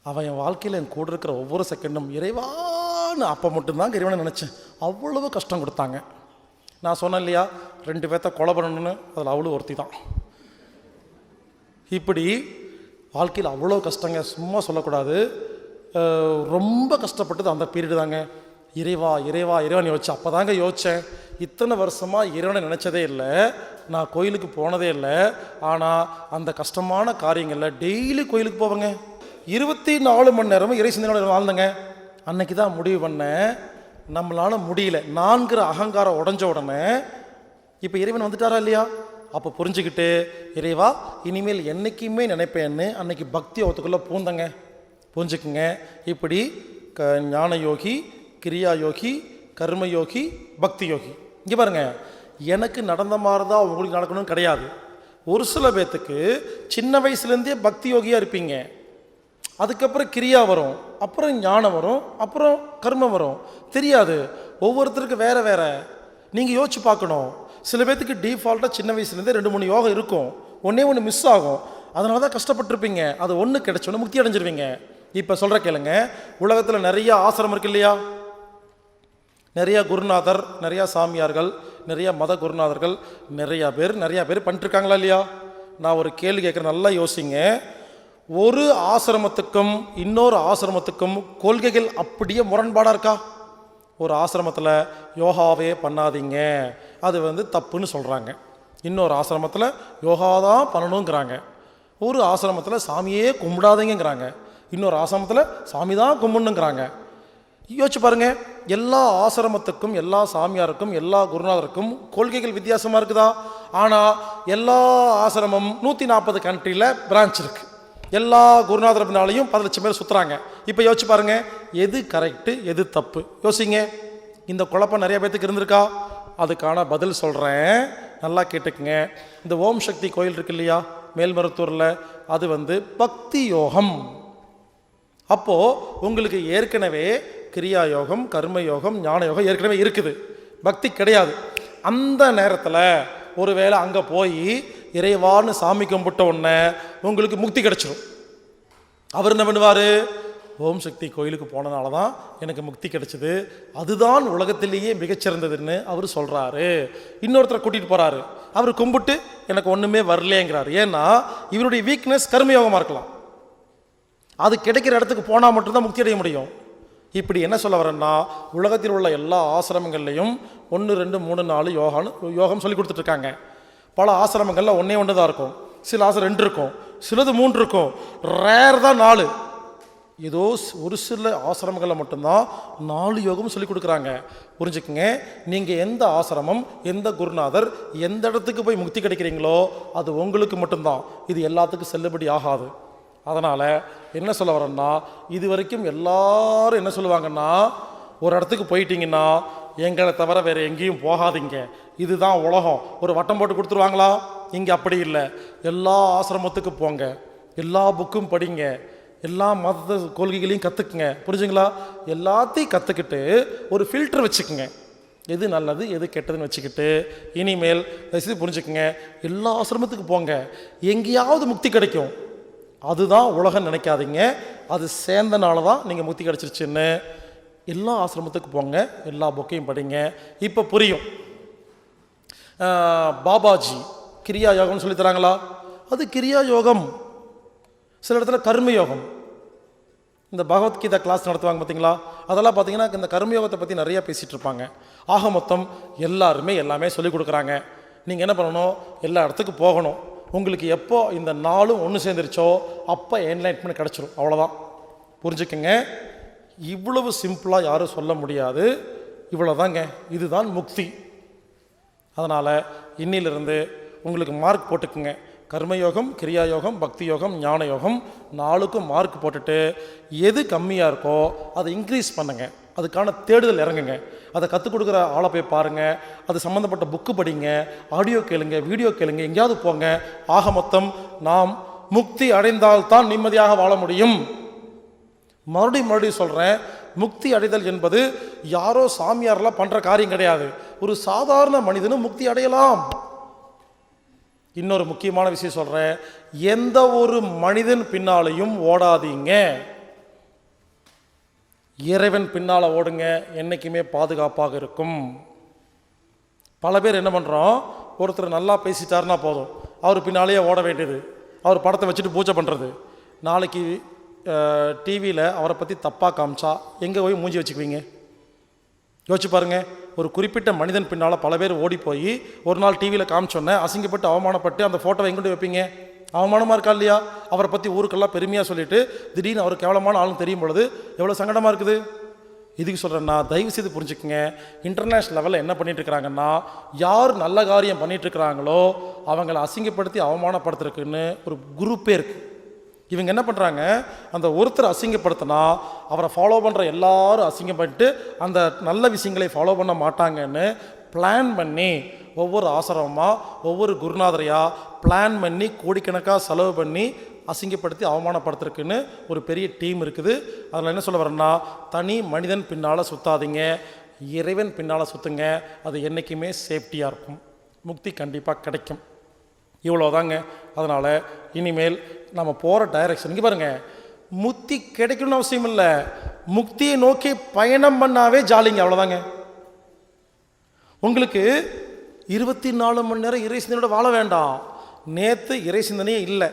[SPEAKER 1] அவன் என் வாழ்க்கையில் என் கூட இருக்கிற ஒவ்வொரு செகண்டும் இறைவான்னு அப்போ மட்டும்தான் இறைவனை நினச்சேன். அவ்வளவு கஷ்டம் கொடுத்தாங்க. நான் சொன்னேன் இல்லையா, 2 பேர்த்த கொலை பண்ணணும்னு, அதில் அவ்வளோ ஒருத்தி தான். இப்படி வாழ்க்கையில் அவ்வளோ கஷ்டங்க, சும்மா சொல்லக்கூடாது. ரொம்ப கஷ்டப்பட்டது அந்த பீரியடு தாங்க. இறைவா இறைவா இறைவன் யோசிச்சு அப்போ தாங்க யோசித்தேன். இத்தனை வருஷமாக இறைவனை நினச்சதே இல்லை, நான் கோயிலுக்கு போனதே இல்லை. ஆனால் அந்த கஷ்டமான காரியங்களில் டெய்லி கோயிலுக்கு போவேங்க. 24 மணி நேரமும் இறை சிந்தனையோட வாழ்ந்தேங்க. அன்னைக்கு தான் முடிவு பண்ணேன், நம்மளால் முடியல, நான்கிற அகங்காரம் உடஞ்ச உடனே இப்போ இறைவன் வந்துட்டாரா இல்லையா? அப்போ புரிஞ்சுக்கிட்டு இறைவா இனிமேல் என்றைக்குமே நினைப்பேன்னு அன்னைக்கு பக்தி ஒத்துக்குள்ளே பூந்தங்க. புரிஞ்சுக்குங்க, இப்படி ஞான யோகி, கிரியா யோகி, கர்ம யோகி, பக்தி யோகி. இங்கே பாருங்க, எனக்கு நடந்த மாதிரி தான் உங்களுக்கு நடக்கணும்னு கிடையாது. ஒரு சில பேர்த்துக்கு சின்ன வயசுலேருந்தே பக்தி யோகியாக இருப்பீங்க, அதுக்கப்புறம் கிரியா வரும், அப்புறம் ஞானம் வரும், அப்புறம் கர்மம் வரும். தெரியாது, ஒவ்வொருத்தருக்கு வேறு வேறு. நீங்கள் யோசிச்சு பார்க்கணும். சில பேர்த்துக்கு டிஃபால்ட்டாக சின்ன வயசுலேருந்தே 2-3 யோகம் இருக்கும், ஒன்று மிஸ் ஆகும். அதனால தான் கஷ்டப்பட்டுருப்பீங்க. அது ஒன்று கிடைச்சோன்னு முக்தி அடைஞ்சிருவீங்க. இப்போ சொல்கிற கேளுங்க, உலகத்தில் நிறையா ஆசிரமம் இருக்கு இல்லையா? நிறையா குருநாதர், நிறையா சாமியார்கள், நிறையா மத குருநாதர்கள், நிறையா பேர் பண்ணிட்டுருக்காங்களா இல்லையா? நான் ஒரு கேள்வி கேட்குறேன், நல்லா யோசிங்க. ஒரு ஆசிரமத்துக்கும் இன்னொரு ஆசிரமத்துக்கும் கொள்கைகள் அப்படியே முரண்பாடாக இருக்கா? ஒரு ஆசிரமத்தில் யோகாவே பண்ணாதீங்க, அது தப்புன்னு சொல்கிறாங்க. இன்னொரு ஆசிரமத்தில் யோகா தான் பண்ணணுங்கிறாங்க. ஒரு ஆசிரமத்தில் சாமியே கும்பிடாதீங்கிறாங்க. இன்னொரு ஆசிரமத்தில் சாமி தான் கும்பிடணுங்கிறாங்க. யோசிச்சு பாருங்கள், எல்லா ஆசிரமத்துக்கும், எல்லா சாமியாருக்கும், எல்லா குருநாதருக்கும் கொள்கைகள் வித்தியாசமாக இருக்குதா? ஆனால் எல்லா ஆசிரமம் 140 கண்ட்ரியில் பிரான்ச் இருக்குது. எல்லா குருநாதர் பின்னாலையும் 10 லட்சம் பேர் சுற்றுறாங்க. இப்போ யோசிச்சு பாருங்கள், எது கரெக்டு எது தப்பு? யோசிங்க. இந்த குழப்பம் நிறைய பேர்த்துக்கு இருந்திருக்கா? அதுக்கான பதில் சொல்கிறேன், நல்லா கேட்டுக்குங்க. இந்த ஓம் சக்தி கோயில் இருக்கு இல்லையா, மேல்மருத்தூரில், அது பக்தி யோகம். அப்போது உங்களுக்கு ஏற்கனவே கிரியா யோகம், கர்ம யோகம், ஞான யோகம் ஏற்கனவே இருக்குது, பக்தி கிடையாது. அந்த நேரத்தில் ஒருவேளை அங்கே போய் இறைவான்னு சாமி கும்பிட்ட உடனே உங்களுக்கு முக்தி கிடைச்சிடும். அவர் என்ன பண்ணுவார்? ஓம் சக்தி கோயிலுக்கு போனனால தான் எனக்கு முக்தி கிடைச்சிது, அதுதான் உலகத்திலேயே மிகச்சிறந்ததுன்னு அவர் சொல்கிறாரு. இன்னொருத்தரை கூட்டிகிட்டு போகிறாரு, அவர் கும்பிட்டு எனக்கு ஒன்றுமே வரலேங்கிறார். ஏன்னா இவருடைய வீக்னஸ் கர்மயோகமாக இருக்கலாம். அது கிடைக்கிற இடத்துக்கு போனால் மட்டும்தான் முக்தி அடைய முடியும். இப்படி என்ன சொல்ல வரேன்னா, உலகத்தில் உள்ள எல்லா ஆசிரமங்கள்லையும் 1, 2, 3, 4 யோகம் சொல்லி கொடுத்துட்ருக்காங்க. பல ஆசிரமங்களில் 1 தான் இருக்கும், சில ஆசிரம் 2 இருக்கும், சிலது 3 இருக்கும், ரேர் தான் 4. ஏதோ ஒரு சில ஆசிரமங்களில் மட்டும்தான் 4 யோகம் சொல்லி கொடுக்குறாங்க. புரிஞ்சுக்குங்க, நீங்கள் எந்த ஆசிரமம், எந்த குருநாதர், எந்த இடத்துக்கு போய் முக்தி கிடைக்கிறீங்களோ அது உங்களுக்கு மட்டும்தான், இது எல்லாத்துக்கும் செல்லுபடி ஆகாது. அதனால் என்ன சொல்ல வரேன்னா, இது வரைக்கும் எல்லாரும் என்ன சொல்லுவாங்கன்னா, ஒரு இடத்துக்கு போயிட்டீங்கன்னா எங்களை தவிர வேறு எங்கேயும் போகாதீங்க, இதுதான் உலகம், ஒரு வட்டம் போட்டு கொடுத்துருவாங்களா? இங்கே அப்படி இல்லை. எல்லா ஆசிரமத்துக்கு போங்க, எல்லா புக்கும் படிங்க, எல்லா மத கொள்கைகளையும் கற்றுக்குங்க. புரிஞ்சுங்களா? எல்லாத்தையும் கற்றுக்கிட்டு ஒரு ஃபில்டர் வச்சுக்குங்க, எது நல்லது எது கெட்டதுன்னு வச்சுக்கிட்டு இனிமேல் தயவுசெய்து புரிஞ்சுக்குங்க, எல்லா ஆசிரமத்துக்கு போங்க, எங்கேயாவது முக்தி கிடைக்கும், அதுதான் உலகம் நினைக்காதீங்க. அது சேர்ந்தனால தான் நீங்கள் முக்தி கிடச்சிருச்சுன்னு. எல்லா ஆசிரமத்துக்கு போங்க, எல்லா புக்கையும் படிங்க. இப்போ புரியும். பாபாஜி கிரியா யோகம்னு சொல்லி தராங்களா? அது கிரியா யோகம். சில இடத்துல கர்மயோகம், இந்த பகவத்கீதா கிளாஸ் நடத்துவாங்க பார்த்தீங்களா, அதெல்லாம் பார்த்தீங்கன்னா இந்த கர்மயோகத்தை பற்றி நிறையா பேசிகிட்டு இருப்பாங்க. ஆக மொத்தம் எல்லாமே சொல்லிக் கொடுக்குறாங்க. நீங்கள் என்ன பண்ணணும்? எல்லா இடத்துக்கும் போகணும். உங்களுக்கு எப்போ இந்த 4ம் ஒன்று சேர்ந்துருச்சோ அப்போ என்லைட்மெண்ட் கிடச்சிரும், அவ்வளோதான். புரிஞ்சுக்கங்க, இவ்வளவு சிம்பிளாக யாரும் சொல்ல முடியாது. இவ்வளோதாங்க, இதுதான் முக்தி. அதனால் இன்னிலிருந்து உங்களுக்கு மார்க் போட்டுக்குங்க. கர்மயோகம், கிரியா யோகம், பக்தி யோகம், ஞான யோகம் 4க்கும் மார்க் போட்டுட்டு எது கம்மியாக இருக்கோ அதை இன்க்ரீஸ் பண்ணுங்க. அதுக்கான தேடுதல் இறங்குங்க. அதை கற்றுக் கொடுக்குற ஆளை போய் பாருங்கள், அது சம்மந்தப்பட்ட புக்கு படிங்க, ஆடியோ கேளுங்க, வீடியோ கேளுங்க, எங்கேயாவது போங்க. ஆக மொத்தம் நாம் முக்தி அடைந்தால்தான் நிம்மதியாக வாழ முடியும். மறுபடியும் சொல்கிறேன், முக்தி அடைதல் என்பது யாரோ சாமியாரெலாம் பண்ணுற காரியம் கிடையாது. ஒரு சாதாரண மனிதனும் முக்தி அடையலாம். இன்னொரு முக்கியமான விஷயம் சொல்கிறேன், எந்த ஒரு மனிதன் பின்னாலையும் ஓடாதீங்க, இறைவன் பின்னால் ஓடுங்க, என்றைக்குமே பாதுகாப்பாக இருக்கும். பல பேர் என்ன பண்ணுறோம், ஒருத்தர் நல்லா பேசிட்டாருன்னா போதும், அவர் பின்னாலேயே ஓட வேண்டியது, அவர் படத்தை வச்சுட்டு பூஜை பண்ணுறது. நாளைக்கு டிவியில் அவரை பற்றி தப்பாக காமிச்சா எங்கே போய் மூஞ்சி வச்சுக்குவீங்க? யோசிச்சு பாருங்கள். ஒரு குறிப்பிட்ட மனிதன் பின்னால் பல பேர் ஓடி போய் ஒரு நாள் டிவியில் காமிச்சோன்னே அசிங்கப்பட்டு அவமானப்பட்டு அந்த ஃபோட்டோவை எங்கிட்ட வைப்பீங்க? அவமானமாக இருக்கா இல்லையா? அவரை பற்றி ஊருக்கெல்லாம் பெருமையாக சொல்லிவிட்டு திடீர்னு அவர் கேவலமான ஆளுன்னு தெரியும் பொழுது எவ்வளோ சங்கடமாக இருக்குது. இதுக்கு சொல்கிறேன்னா, தயவு செய்து புரிஞ்சுக்குங்க, இன்டர்நேஷ்னல் லெவலில் என்ன பண்ணிகிட்ருக்கிறாங்கன்னா, யார் நல்ல காரியம் பண்ணிகிட்ருக்கிறாங்களோ அவங்கள அசிங்கப்படுத்தி அவமானப்படுத்துறதுக்குன்னு ஒரு குரூப்பே இருக்குது. இவங்க என்ன பண்ணுறாங்க, அந்த ஒருத்தர் அசிங்கப்படுத்தினா அவரை ஃபாலோ பண்ணுற எல்லாரும் அசிங்கம் பண்ணிட்டு அந்த நல்ல விஷயங்களை ஃபாலோ பண்ண மாட்டாங்கன்னு பிளான் பண்ணி ஒவ்வொரு ஆசிரமமாக ஒவ்வொரு குருநாதரையாக பிளான் பண்ணி கோடிக்கணக்காக செலவு பண்ணி அசிங்கப்படுத்தி அவமானப்படுத்துறதுக்குன்னு ஒரு பெரிய டீம் இருக்குது. அதில் என்ன சொல்ல வரேன்னா, தனி மனிதன் பின்னால் சுற்றாதீங்க, இறைவன் பின்னால் சுற்றுங்க. அது என்றைக்குமே சேஃப்டியாக இருக்கும், முக்தி கண்டிப்பாக கிடைக்கும். இவ்வளோதாங்க. அதனால் இனிமேல் நம்ம போகிற டைரக்ஷனுக்கு பாருங்கள், முக்தி கிடைக்கணும்னு அவசியம் இல்லை, முக்தியை நோக்கி பயணம் பண்ணாவே ஜாலிங்க. அவ்வளோதாங்க. உங்களுக்கு 24 மணி நேரம் இறை சிந்தனையோட வாழ வேண்டாம். நேற்று இறை சிந்தனையே இல்லை,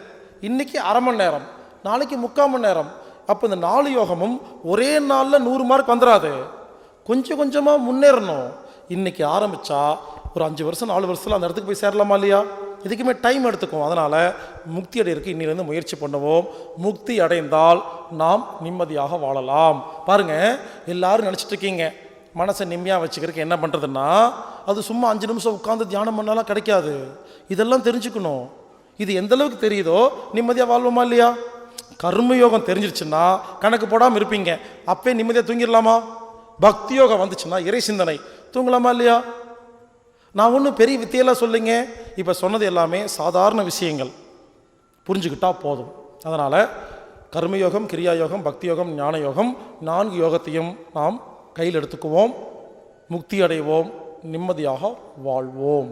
[SPEAKER 1] இன்றைக்கி அரை மணி நேரம், நாளைக்கு 3/4 மணி நேரம். அப்போ இந்த 4 யோகமும் ஒரே நாளில் 100 மார்க் வந்துடாது, கொஞ்சம் கொஞ்சமாக முன்னேறணும். இன்றைக்கி ஆரம்பித்தா ஒரு 5 வருஷம் 4 வருஷத்தில் அந்த இடத்துக்கு போய் சேரலாமா இல்லையா? இதுக்குமே டைம் எடுத்துக்கும். அதனால் முக்தி அடையிறதுக்கு இன்னிலேருந்து முயற்சி பண்ணுவோம். முக்தி அடைந்தால் நாம் நிம்மதியாக வாழலாம். பாருங்கள், எல்லாரும் நினச்சிட்டு இருக்கீங்க மனசை நிம்மதியாக வச்சுக்கிறதுக்கு என்ன பண்ணுறதுன்னா, அது சும்மா 5 நிமிஷம் உட்காந்து தியானம் பண்ணாலாம் கிடைக்காது. இதெல்லாம் தெரிஞ்சுக்கணும். இது எந்த அளவுக்கு தெரியுதோ நிம்மதியாக வாழ்வோமா இல்லையா? கர்மயோகம் தெரிஞ்சிருச்சுன்னா கணக்கு போடாமல் இருப்பீங்க, அப்பே நிம்மதியாக தூங்கிடலாமா? பக்தி யோகம் வந்துச்சுன்னா இறை சிந்தனை, தூங்கலாமா இல்லையா? நான் ஒன்றும் பெரிய வித்தியெல்லாம் சொல்லுங்க, இப்போ சொன்னது எல்லாமே சாதாரண விஷயங்கள், புரிஞ்சுக்கிட்டா போதும். அதனால் கர்மயோகம், கிரியா யோகம், பக்தி யோகம், ஞான யோகம், 4 யோகத்தையும் நாம் கையில் எடுத்துக்குவோம். முக்தி அடைவோம், நிம்மதியாக வாழ்வோம்.